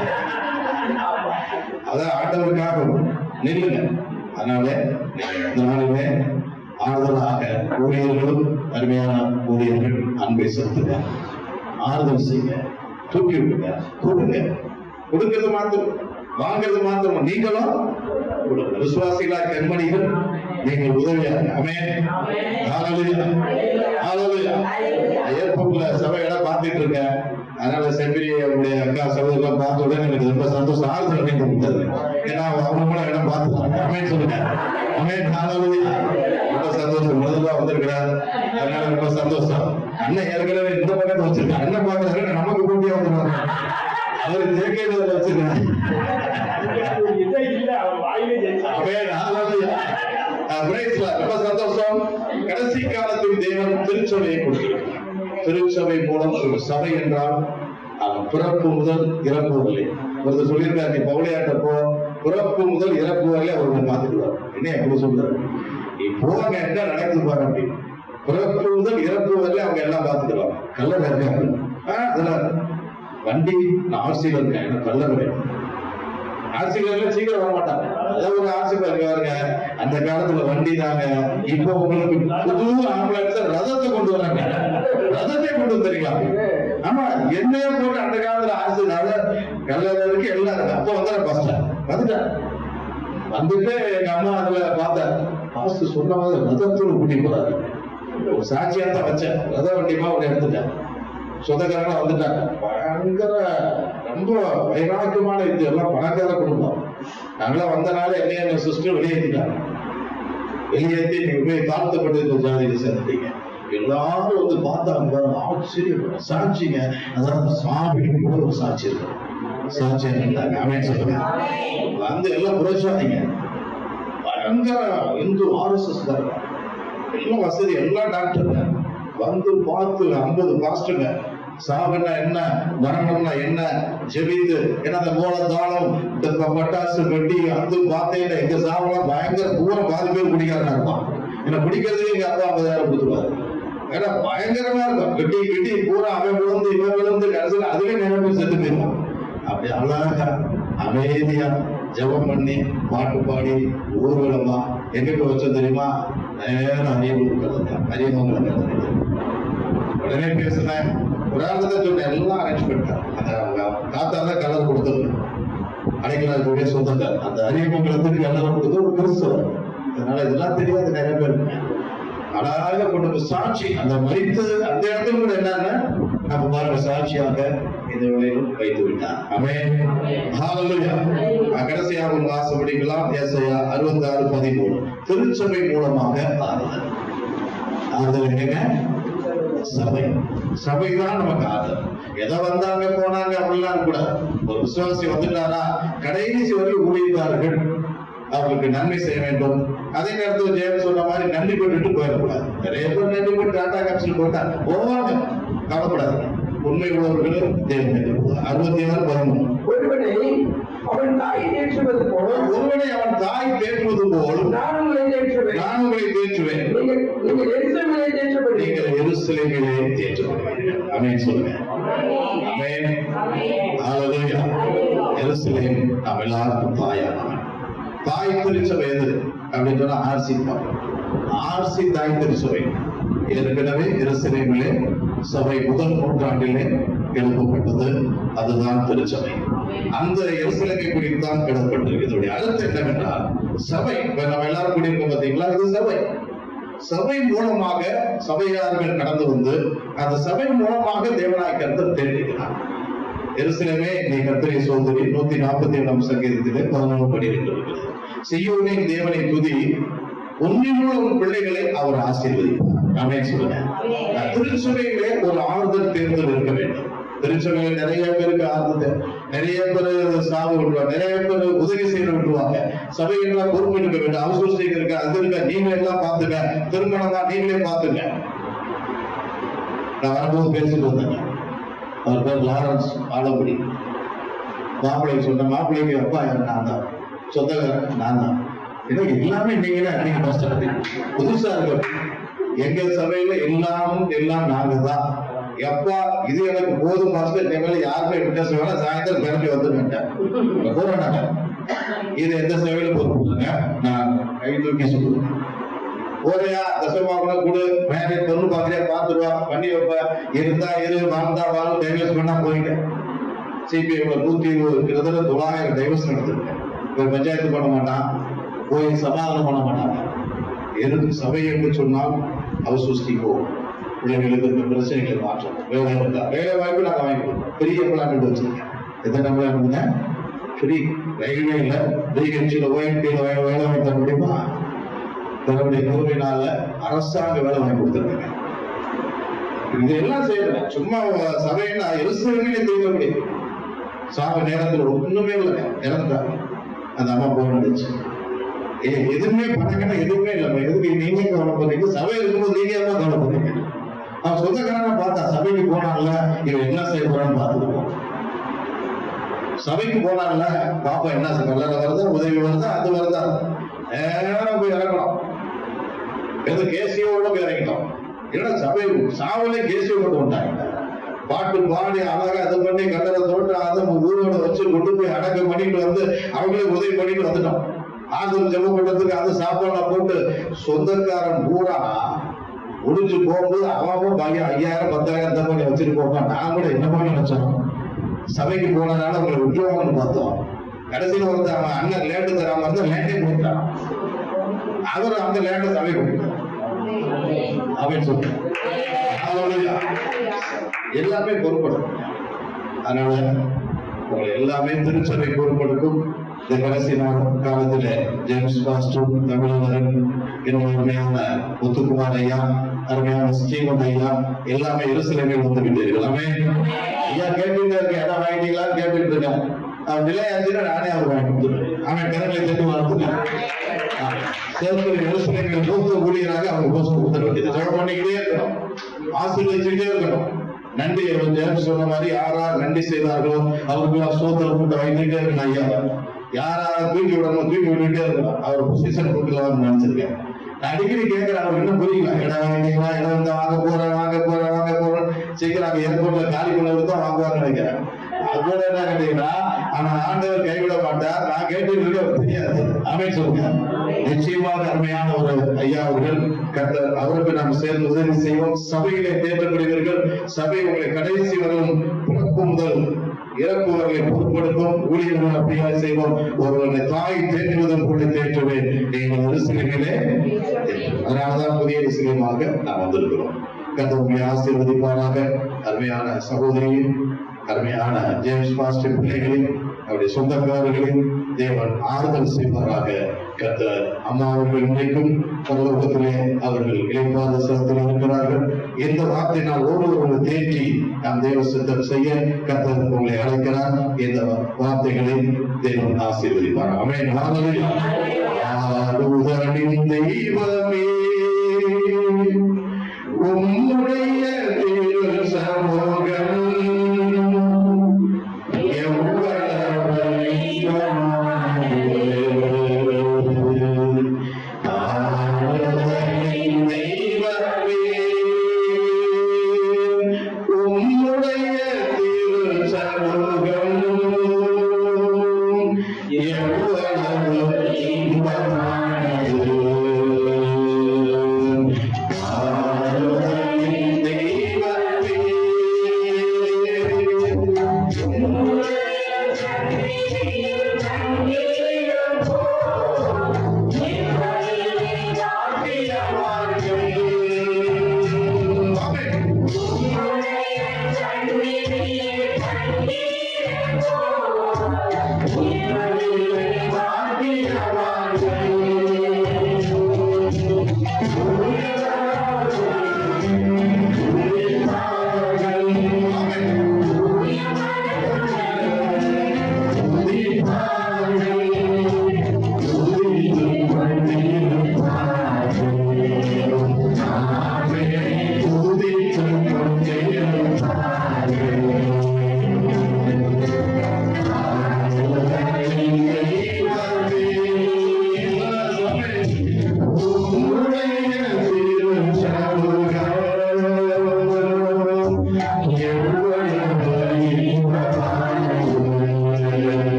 Speaker 3: அதான் ஆண்டவருக்காக நில்லுங்க. அதனால இந்த நாளிலே ஆறுதலாக ஊழியர்களும் அருமையான ஊழியர்கள் அன்பை செலுத்துங்க, ஆறுதல் செய்யுங்க, தூக்கி விடுங்க, கொடுங்க. கொடுக்கிறது மாத்திரம், வாங்கிறது மாத்திரம் நீங்களும் விசுவாசிகளா கண்மணிகள் நீங்கள் உதவியாக. ஆமென். ஹல்லேலூயா. ஹல்லேலூயா. ஏற்புல சபையோட பார்த்துட்டு இருக்கேன். அதனால செம்பிரியுடைய அக்கா சகோதரர்லாம் பார்த்த உடனே எனக்கு ரொம்ப சந்தோஷம், ஆறுதல் அடைந்து. ஏன்னா அவங்க இடம் பார்த்துட்டாங்க. ஆமென் சொல்லுங்க. ஆமென். ஹல்லேலூயா. ரொம்ப சந்தோஷம், முதல்ல வந்திருக்கிறார். அதனால ரொம்ப சந்தோஷம். அண்ணன் ஏற்கனவே இந்த பக்கத்தை வச்சிருக்காங்க, அண்ணன் பார்க்கறாரு, நமக்கு போட்டியா வந்துருவாங்க. அவர் தேக்கையில வச்சிருக்காங்க. ரொம்ப சந்தோஷம். கடைசி காலத்தில் தேவன் திருச்சபையை கொடுத்திருக்கிறார். திருச்சபை மூலம் ஒரு சபை என்றால் பிறப்பு முதல் இறப்பு வரலை. ஒருத்தர் சொல்லியிருக்காரு, நீ பவுளையாட்டப்போ பிறப்பு முதல் இறப்பு வரல அவர்கள் பார்த்துக்குவார். என்ன எப்படி சொல்றாரு, நீ போங்க என்ன நடக்குது பாரு அப்படின்னு. பிறப்பு முதல் இறப்பு வரல அவங்க எல்லாம் பார்த்துக்குவாங்க. கல்லறை இருக்காங்க, அதுல வண்டி நான் ஆர்சியில் இருக்கேன், எனக்கு கல்லறை வேணும். ஆர்சிக்காரங்க சீக்கிரம் வர மாட்டாங்க. அதான் ஒரு ஆர்சிக்காரங்க பாருங்க, அந்த காலத்துல வண்டி தாங்க. இப்போ உங்களுக்கு புது ஆம்புலன்ஸ் ரதத்தை கொண்டு வராங்க, ரதத்தை கொண்டு வந்துருக்கலாம். ஆமா, என்னைய போட்டு அந்த காலத்துல ஆர்சி கல்லூரிக்கு எல்லாம் இருக்கு. அப்போ வந்து பஸ் ஸ்டாண்ட் வந்துட்டேன். வந்துட்டு எங்க அம்மா அதுல பார்த்தேன், பாஸ்ட் சொன்ன மாதிரி ரதத்தோடு கூட்டி போறாரு. ஒரு சாட்சியா தான் வச்சேன், ரத வண்டியமா ஒரு எடுத்துட்டேன். சொந்தக்காரங்க வந்துட்டாங்க. பயங்கர ரொம்ப வைராக்கியமான இது, எல்லாம் பணக்கார குடும்பம். நாங்களாம் வந்தனால என்னைய எங்க சிஸ்டர் வெளியேற்றிட்டாங்க. வெளியேற்றி நீங்க போய் தாழ்த்தப்பட்டு ஜாதியை சேர்ந்துட்டீங்க. எல்லாரும் வந்து பார்த்தாங்க, ஆச்சரியப்பட்ட சாட்சிங்க. அதாவது சாமிக்கு கூட ஒரு சாட்சி இருக்கு, சாட்சியா இருந்தாங்க. அவன் சொல்லுங்க வந்து எல்லாம் புரட்சாதீங்க. பயங்கர இந்து RSS தான், எல்லாம் வசதி, எல்லா டாக்டருங்க வந்து பார்த்து 50 பாஸ்டருங்க. சாவுன்னா என்ன, மரணம்னா என்ன, ஜெபித்து என்ன, அந்த மூலதாளம், பட்டாசு வெட்டி வந்து பார்த்தேன். எங்க சாவெல்லாம் பயங்கர பூரா பாதி பேர் குடிக்காரனா இருப்பான். என்ன பிடிக்கிறதுக்கு எங்க அப்பா 50,000 கொடுத்துருவாரு. ஏன்னா பயங்கரமா இருக்கும். வெட்டி வெட்டி பூரா அவன் விழுந்து இவன் விழுந்து கடைசியில் அதுவே நிறைய பேர் செத்து போயிருவான். அப்படி அழகா அமைதியா ஜெபம் பண்ணி பாட்டு பாடி ஊர்வலமா எங்க வச்சோம் தெரியுமா? நேரம் அரியமங்கலம் கதை. உடனே பேசுனேன், ஒரு ஆளுதான் சொன்னேன், எல்லாம் அரேஞ்ச் பண்ணிட்டேன். அந்த தாத்தா தான் கலர் கொடுத்தது, அடைக்கலாக்கூடிய சொந்தங்கள். அந்த அரியமங்கலத்துக்கு கலர் கொடுத்து ஒரு கிறிஸ்தவர். அதனால இதெல்லாம் தெரியாது நிறைய பேர். அழகாக கொண்டு சாட்சி அந்த மறித்து அந்த இடத்துல கூட என்னன்னா நம்ம பாருங்க சாட்சியாக இந்த வேலையிலும் வைத்து விட்டார். ஆமென், ஹல்லேலூயா. கடைசியாக வாசப்படிக்கலாம். ஏசாயா 66:13 திருச்சபை மூலமாக ஆறுதல். ஆறுதல் என்னங்க? சபை. சபைதான் நமக்கு ஆறுதல். எதை வந்தாங்க போனாங்க அப்படிலாம் கூட. ஒரு விசுவாசி வந்துட்டாரா கடைசி வரைக்கும் ஊழியக்காரர்கள் அவங்களுக்கு நன்மை செய்ய வேண்டும். அதே நேரத்தில் ஜெயம் சொன்ன மாதிரி நன்றி போட்டு போயிடக்கூடாது. நிறைய பேர் நன்றி போட்டு டாடா கேப்சல் போட்டா போவாங்க, கவலைப்படாது. உண்மை உள்ளவர்கள் தேவன் 66:13
Speaker 5: ஒருவனை அவன் தாய் தேற்றுவது போல்,
Speaker 3: ஒருவனை அவன் தாய் தேற்றுவது போல்
Speaker 5: நான் உங்களை தேற்றுவேன்.
Speaker 3: நான் உங்களை தேற்றுவேன்.
Speaker 5: நீங்கள் எருசலேமிலே தேற்றப்படுவீர்கள்.
Speaker 3: நீங்கள் எருசலேமிலே தேற்றப்படுவீர்கள். ஆமென் சொல்லுங்க. ஆமென், ஹல்லேலூயா. எருசலேம் நாம் எல்லாருக்கும் தாயானவன். தாய் திருச்சபை எது அப்படின்னு சொன்னா ஆர்சி தாய் திருச்சபை. ஏற்கனவே எருசலேமிலே சபை முதல் நூற்றாண்டிலே எழுப்பப்பட்டது. அதுதான் திருச்சபை. அந்த எருசலேமை குறித்து தான் எழுதப்பட்டிருக்கு. இதனுடைய அர்த்தம் என்னவென்றால் சபை. நம்ம எல்லாரும் கூடியிருக்கோம் பார்த்தீங்களா, இது சபை. சபை மூலமாக சபையார்கள் கடந்து வந்து அந்த சபை மூலமாக தேவனாய் கர்த்தர் தேடுகிறார். எருசலேமே நீ கர்த்தரை சோதரி 147 சங்கீதத்திலே 11 படி இருக்கிறது. சீயோனே தேவனை துதி, உன்னிலுள்ள உன் பிள்ளைகளை அவர் ஆசீர்வதிப்பார். ஆமென் சொல்லுங்க. திருச்சபையிலே ஒரு ஆறுதல் தேர்தல் இருக்க வேண்டும். திருச்சபையில நிறைய பேருக்கு ஆறுதல், நிறைய பேர் சாவு விட்டுவாங்க, நிறைய பேர் உதவி செய்ய விட்டுவாங்க. சபையெல்லாம் பொறுப்பு எடுக்க வேண்டும். அவசரம் இருக்க, அது இருக்க, நீங்க எல்லாம் பாத்துங்க. திருமணம் தான் நீங்களே பாத்துங்க. நான் வரும்போது பேசிட்டு வந்தேங்க. அவர் பேர் லாரன்ஸ் ஆலங்குடி. மாப்பிள்ளைக்கு சொன்ன, மாப்பிள்ளைக்கு அப்பா நான் தான், சொந்தக்காரன் நான் தான். எனக்கு எல்லாமே நீங்களே நீங்க கஷ்டப்பட்டீங்க. புதுசா இருக்கு. எங்க சபையில எல்லாம் நாங்க தான். எப்பா இது எனக்கு போதும் மாஸ்டர், எங்களை யாருமே வித்தியாசம் வேணா, சாயந்தரம் கிளம்பி வந்துட்டேன் போறாங்க. இது எந்த சபையில போதுங்க, நான் கை தூக்கி சொல்லுவேன். போறியா தசமாகணும் கொடு, மேரேஜ் பொண்ணு பாக்குறியா பாத்துருவா, பண்ணி வைப்ப, இருந்தா இரு, வாழ்ந்தா வாழ், டைவர்ஸ் பண்ணா போயிட்டு. சிபிஐ 120 கிட்டத்தட்ட 900 டைவர்ஸ் நடத்திருக்கேன். பஞ்சாயத்து பண்ண மாட்டான், போய் சமாதானம் பண்ண மாட்டாங்க. எதுக்கு சபை என்று சொன்னால் அவசூஸ்திக்கும் பிள்ளைங்களுக்கு இந்த பிரச்சனைகளை மாற்றம். வேலை இருந்தா வேலை வாய்ப்பு நாங்கள் வாங்கி கொடுப்போம். பெரிய பிளான் வச்சிருக்கேன். எத்தனை பிளான்? ஃப்ரீ ரயில்வே இல்ல, பிஹெச்ல OMT வேலை வாங்கி தர முடியுமா? தன்னுடைய கருவினால அரசாங்க வேலை வாங்கி கொடுத்துருக்காங்க. இதெல்லாம் செய்யறேன். சும்மா சபையினா எருசலேமிலே செய்ய முடியும். சாக நேரத்தில் ஒண்ணுமே இல்லை, இறந்துட்டாங்க. அந்த அம்மா போன் அடிச்சு, எதுவுமே பண்ணாங்கன்னா எதுவுமே இல்லை, எதுக்கு நீங்க கவலைப்படுறீங்க? சபை இருக்கும்போது நீங்க தான் கவலைப்படுறீங்க. அவன் சொந்தக்காரன பார்த்தா சபைக்கு போனான்ல, இவன் என்ன செய்ய போறான்னு பார்த்துருவோம். சபைக்கு போனான்ல, பாப்பா என்ன கல்லறை வருதா, உதவி வருதா, அது வருதா, நேரம் போய் இறங்கணும். எது கேசியோட போய் இறங்கிட்டோம். ஏன்னா சபை சாவலே கேசியோ கொண்டு வந்தாங்க. பாட்டு பாடி அழகா அது பண்ணி கட்டளை தோட்ட அதை ஊரோட வச்சு கொண்டு போய் அடக்கம் பண்ணிட்டு வந்து அவங்களே உதவி பண்ணிட்டு வந்துட்டோம். ஆசிரியர் ஜெபம் பண்றதுக்கு அது சாப்பாடு போட்டு சொந்தக்காரன் பூரா முடிஞ்சு போகும்போது அவன் பையன் 5000 10,000 தான் பண்ணி வச்சுட்டு போவான். நான் கூட என்ன பண்ணி நினைச்சோம், சபைக்கு போனதுனால அவங்களை விட்டுருவாங்கன்னு பார்த்தோம். கடைசியில் வந்து அவன் அண்ணன் லேண்டு தராம இருந்தா லேண்டே கொடுத்தான். அவர் அந்த லேண்டை சபை கொடுத்தார் அப்படின்னு சொல்லிட்டு எல்லாமே பொறுப்படும். அதனால உங்களை எல்லாமே திருச்சபை பொறுப்படுக்கும். இந்த கடைசி நாள் காலத்துல ஜேம்ஸ் பாஸ்டர், தமிழரன், இன்னும் அருமையான முத்துக்குமார் ஐயா, அருமையான ஸ்டீவன் ஐயா எல்லாமே எருசலேமில் வந்து விட்டீர்கள். ஐயா கேட்டுட்டு இருக்க இடம் வாங்கிட்டீங்களா கேட்டுட்டு இருக்கேன். அவன் நிலையாச்சுன்னா நானே அவர் வாங்கி கொடுத்துருவேன். அவன் கணக்கில் தெரிஞ்சு வாழ்த்துட்டேன். எருசலேமில் மூத்த ஊழியராக அவங்க போஸ்ட் கொடுத்துட வேண்டியது. ஜெபம் பண்ணிக்கிட்டே இருக்கணும், ஆசீர்வதிச்சுட்டே இருக்கணும். நன்றி ஜெயம் சொன்ன மாதிரி யாரார் நன்றி செய்தார்களோ அவருக்கு சோதனை கூட்ட வைத்துட்டே இருக்கணும். ஐயா யாராவது தூக்கி விடணும் தூக்கி விட்டுட்டே இருக்கணும். அவர் பொசிஷன் கொடுக்கலாம்னு நினைச்சிருக்கேன். நான் அடிக்கடி கேட்கிறேன், அவர் இன்னும் புரியல. இடம் வாங்கிட்டீங்களா, இடம் வந்து வாங்க போறேன் சீக்கிரம் ஏர்போர்ட்ல காலி பண்ணது தான் வாங்குவாங்கன்னு நினைக்கிறேன். அதோட என்ன கேட்டீங்கன்னா, ஆனா ஆண்டவர் கைவிட மாட்டார். நான் கேட்டு அவர் தெரியாது. ஆமென் சொல்லுங்க. நிச்சயமாக அருமையான ஒரு ஐயா அவர்கள் கர்த்தர், அவருக்கு நாம் சேர்ந்து உதவி செய்வோம். சபையிலே தேர்ந்தெடுக்கிறீர்கள். சபை உங்களை கடைசி வரும் பிறப்பு முதல் இறப்பு வரை பொறுப்படுத்தும். ஊழியர்கள் அப்படியா செய்வோம். ஒருவருடைய தாய் தேற்றுவதும் கூட தேற்றுவேன். நீங்கள் எருசலேமிலே. அதனாலதான் புதிய எருசலேமாக நாம் வந்திருக்கிறோம். கர்த்தர் உங்களை ஆசீர்வதிப்பாராக. அருமையான சகோதரியும் அருமையான ஜேம்ஸ் பாஸ்டர் பிள்ளைகளையும் அவருடைய சொந்தக்காரர்களையும் தேவன் ஆறுதல் செய்வாராக. கர்த்தர் அம்மா அவர்கள் இன்றைக்கும் பரலோகத்திலே அவர்கள் இளைப்பாத சிரத்தில் இருக்கிறார்கள். இந்த வார்த்தையினால் ஒருவர்கள் தேற்றி நாம் தேவ சித்தம் செய்ய கர்த்தர் உங்களை அழைக்கிறார். இந்த வார்த்தைகளை தேவன் ஆசீர்வதிப்பார். ஆமென். ஹல்லேலூயா. ஆறுதலின் தெய்வமே உம்முடைய திரு சமூகம்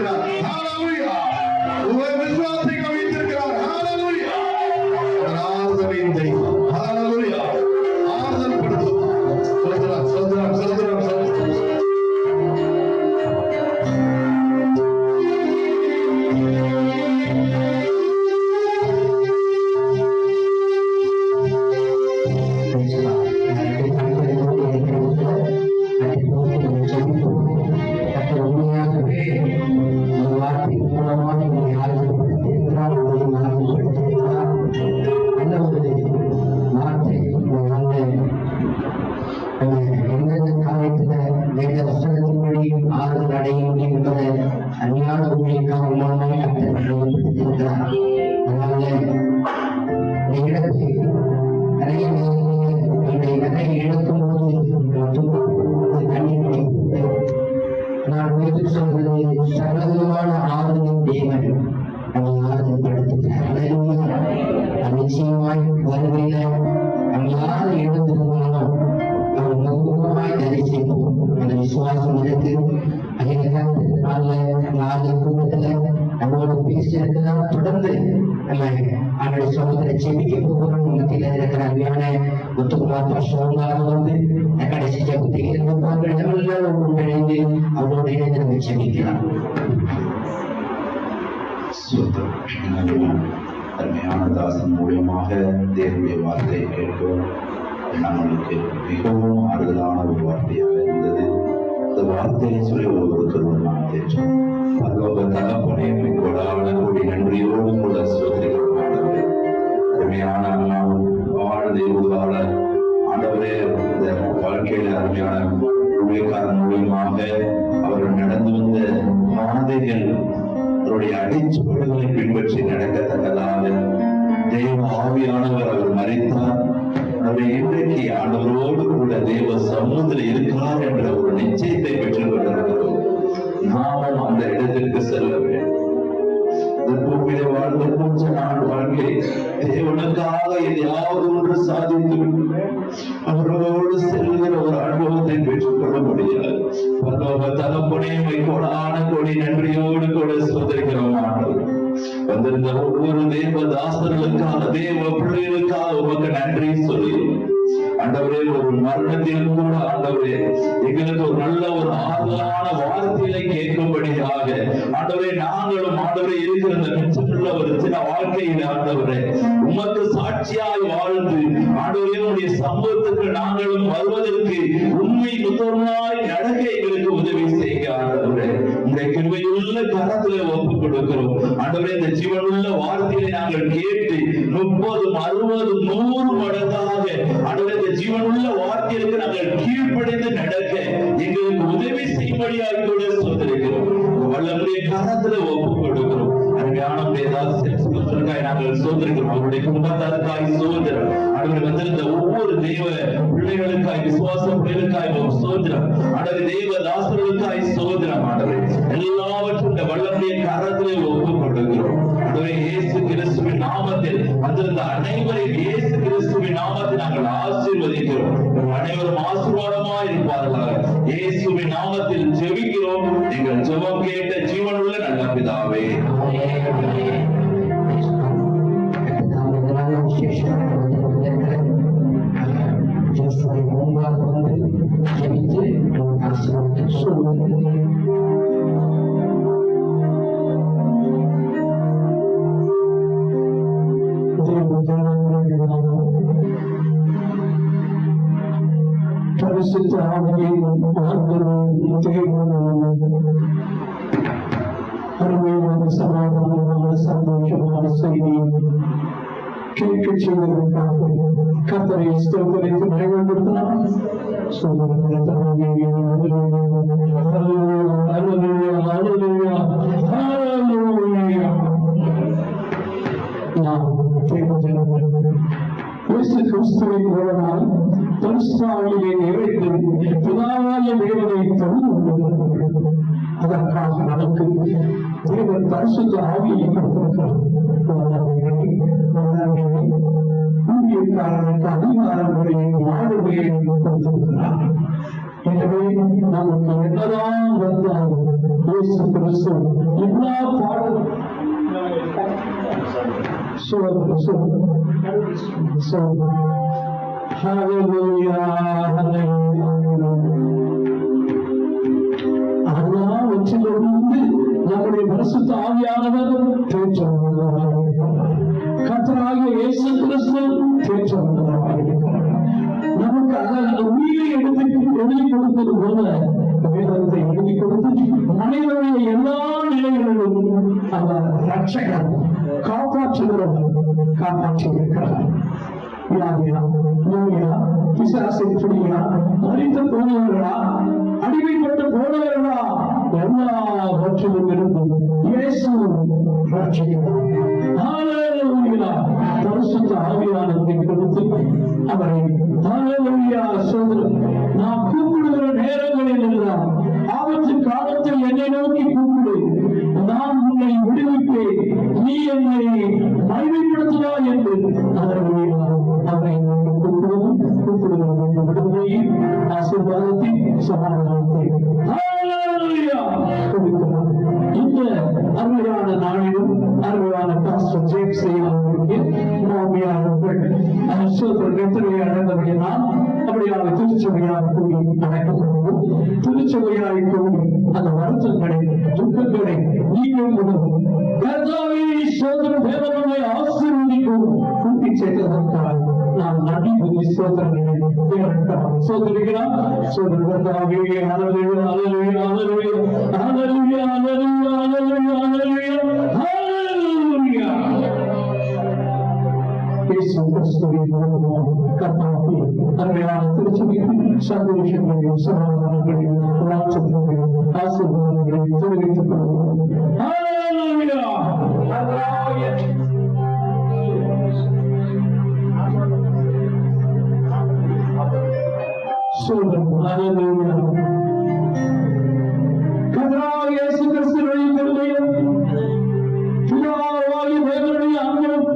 Speaker 3: வைத்திருக்கிறார். ஹalleluya. உங்களை விசுவாசிக்க வைத்திருக்கிறார். ஹalleluya. ஆராதனையின் தெய்வம். ஹalleluya. ஆராதனை படுத்துவோம். சொல்லுகிறார் சொல்லுகிறார் சொல்லுகிறார் சொல்லுகிறார்.
Speaker 2: அஞ்ஞான உண்மைக்காக மூலமாக கற்றுக்கிறார். நிறைய கதையை இழக்கும் போது நான் வீட்டு சொல்வது சகலமான ஆறுதலின் தேவன் நம்மை ஆறுதல்படுத்துகிறார். நிச்சயமாய் வருகையில நம்ம யாரை இழந்திருந்தாலும் அவன் முகமாய் தரிசிப்போம். அந்த விசுவாசம் இருக்கு. நம்மளோட பேசியிருக்கிறதால தொடர்ந்து நம்ம அவனுடைய சமூகத்தை செபிக்க போகிறோம். மத்தியில இருக்கிற அருமையான முத்துக்குமார் பாஸ்டர் வந்து கடைசி ஜபத்தை இணைந்து அவனோட இணைந்து நம்ம செபிக்கலாம்.
Speaker 3: அருமையான தாசன் மூலியமாக தேவனுடைய வார்த்தையை கேட்கும் நம்மளுக்கு மிகவும் ஆறுதலான ஒரு வார்த்தையாக இருந்தது. அந்த வார்த்தையை சொல்லி ஒருவருக்கு நான் தெரிஞ்சோம். அதோட தகப்பனே கூடி நன்றியோடு கூட சோதனைகள் அருமையான வாழ்ந்து உருவாள ஆண்டவரே இந்த வாழ்க்கையில அருமையான ஊழியக்காரன் மூலியமாக அவர்கள் நடந்து வந்த மாதிரிகள் அவருடைய அடிச்சுவடுகளை பின்பற்றி நடக்கத்தக்கதாக தேவ ஆவியானவர் அவர் மறைத்தார். அவரை இன்றைக்கு ஆண்டவரோடு கூட தேவ சமூகத்தில் இருக்கிறார் என்ற ஒரு நிச்சயத்தை பெற்றுக் கொண்டிருக்கிறோம். நாமும் அந்த இடத்திற்கு செல்ல வேண்டும். பூமியில வாழ்ந்த கொஞ்ச நாள் வாழ்க்கை தேவனுக்காக எதையாவது ஒன்று சாதித்து அவரோடு செல்கிற ஒரு அனுபவத்தை பெற்றுக் கொள்ள முடியாது. தகப்பனே கோடான கோடி நன்றியோடு கூட சோதரிக்கிறோம். வந்திருந்த ஒவ்வொரு தேவ தாசர்களுக்காக தேவ பிள்ளைகளுக்காக உமக்கு நன்றி சொல்லி ஆண்டவரே ஒரு மரணத்தில் கூட ஆண்டவரே எங்களுக்கு ஒரு நல்ல ஒரு ஆறுதலான வார்த்தைகளை கேட்கும்படியாக ஆண்டவரே நாங்களும் ஆண்டவரே இருக்கிற மிச்சமுள்ள ஒரு சின்ன வாழ்க்கையில் ஆண்டவரே உமக்கு சாட்சியாய் வாழ்ந்து ஆண்டவரே உடைய சம்பவத்துக்கு நாங்களும் வருவதற்கு உண்மை முத்தமாய் நடக்க எங்களுக்கு உதவி செய்ய ஆண்டவரே உங்களுடைய கிருபையுள்ள கரத்திலே ஒப்புக் கொடுக்கிறோம். ஆண்டவரே இந்த ஜீவனுள்ள வார்த்தையை நாங்கள் கேட்டு 30, 60, 100 மடங்காக ஆண்டவரே இந்த ஜீவனுள்ள வார்த்தைகளுக்கு நாங்கள் கீழ்ப்படிந்து நடக்க எங்களுக்கு உதவி செய்யும்படியாக கூட சொல்லிருக்கிறோம். வல்லமுடைய கரத்திலே ஒப்புக் கொடுக்கிறோம். அருமையான நாங்கள் சோதரிக்கிறோம். அவருடைய குடும்பத்தாருக்காய் சோதரம் அவர்கள் வந்திருந்த ஒவ்வொரு தெய்வ பிள்ளைகளுக்காய் விசுவாச பிள்ளைகளுக்காய் சோதரம் ஆண்டவரே தெய்வ தாசர்களுக்காய் சோதரம் ஆண்டவரே எல்லாவற்றும் இந்த வல்லமுடைய கரத்திலே ஒப்புக் கொடுக்கிறோம். ஆண்டவரே இயேசு கிறிஸ்துவின் நாமத்தில் வந்திருந்த அனைவரையும் இயேசு கிறிஸ்துவின் நாமத்தில் நாங்கள் ஆசீர்வதிக்கிறோம். அனைவரும் ஆசீர்வாதமாய் இருப்பார்களாக இயேசுவின் நாமத்தில் ஜெபிக்கிறோம். நீங்கள் ஜெபம் கேட்ட ஜீவனுள்ள நல்ல பிதாவே.
Speaker 1: பரிசுத்த ஆவியை அருமையான சமாதானமான சந்தோஷமான செய்தி கேட்க செய்வதற்காக கர்த்தரை ஸ்தோத்திரித்து மகிமைப்படுத்தினார். கிறிஸ்துவை மூலமாக பரிசுத்தாவியை நிறைந்து பிதாவாகிய தேவனை தொழுது அதற்காக நமக்கு தேவன் பரிசுத்த ஆவியை கொடுத்திருக்கிறார். ஊழியக்காரனுக்கு அதிகாரம் முறையை மாறுமையை கொடுத்திருக்கிறார். எனவே நமக்கு என்னதான் வந்தாலும் இயேசு கிறிஸ்து எல்லா பாடும் எல்லாவற்றிலிருந்து நம்முடைய பரிசுத்த ஆவியானவர் கர்த்தராகிய இயேசு கிறிஸ்து நமக்கு அந்த உயிரை எழுதி கொடுத்தது போல வேதத்தை எழுதி கொடுத்து மனிதனுடைய எல்லா நிலைகளிலும் அவர் ரட்சகர் காப்பாற்றுகிறவர் காப்பாற்றியிருக்கிறார். மறித்து போனவர்களா, அடிமைப்பட்டு போனவர்களா, எல்லாவற்றிலும் இருந்து இயேசு பரிசுத்த ஆவியானவரை கொடுத்து அவரை நாம் கூப்பிடுகிற நேரங்களில் எல்லாம் ஆபத்து காலத்தில் என்னை நோக்கி கூப்பிடு, நான் உன்னை விடுவிப்பேன், நீ என்னை மகிமைப்படுத்துவா என்று அவரை கூப்பிடுவோம் விடுதலையை ஆசீர்வாதத்தை சமாதானத்தை இந்த அருமையான நாளிலும் அருமையான பாஸ்டர் ஜேம்ஸ் அடைந்தபடியால் அப்படியான திருச்சபையாக கூடி அடைக்கப்படுவோம். திருச்சபையாக கூடி அந்த வருத்தங்களை துக்கங்களை நீக்கும் உணவும் சோதனை ஆசீர்வதிக்கும் கூட்டி சேர்த்ததற்காக நாம் நன்றி சோதனைகளை சோதனைகளாம் சோதனை சந்தோஷங்களையும் சமாதானங்களையும் ஆசீர்வாதங்களையும் தெரிவித்துக் கொள்வோம். கர்த்தராகிய இயேசு கிறிஸ்துவின் கிருபையும் பிதாவாகிய தேவனுடைய அன்பும்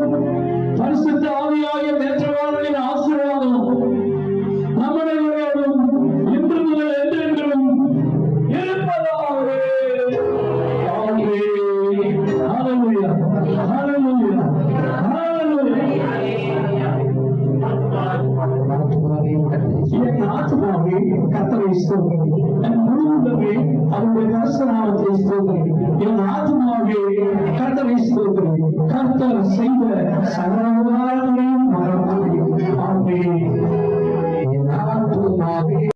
Speaker 1: பரிசுத்த ஆவியாகிய தேற்றவாளரின் ஆசீர்வாதமும் நம்முடையவரோடும் இன்று முதல் என்றென்றும் இருப்பதாக. ஹல்லேலூயா, ஹல்லேலூயா, ஹல்லேலூயா. என் ஆத்மாவே கர்த்தரை ஸ்தோத்திரி, என் முழுவதுமே அவருடைய தரிசனத்தை ஸ்தோத்திரி. என் ஆத்மாவே கர்த்தரை ஸ்தோத்திரி, கர்த்தர் செய்த சகல உபகாரங்களையும் மறவாதே. ஆமென்.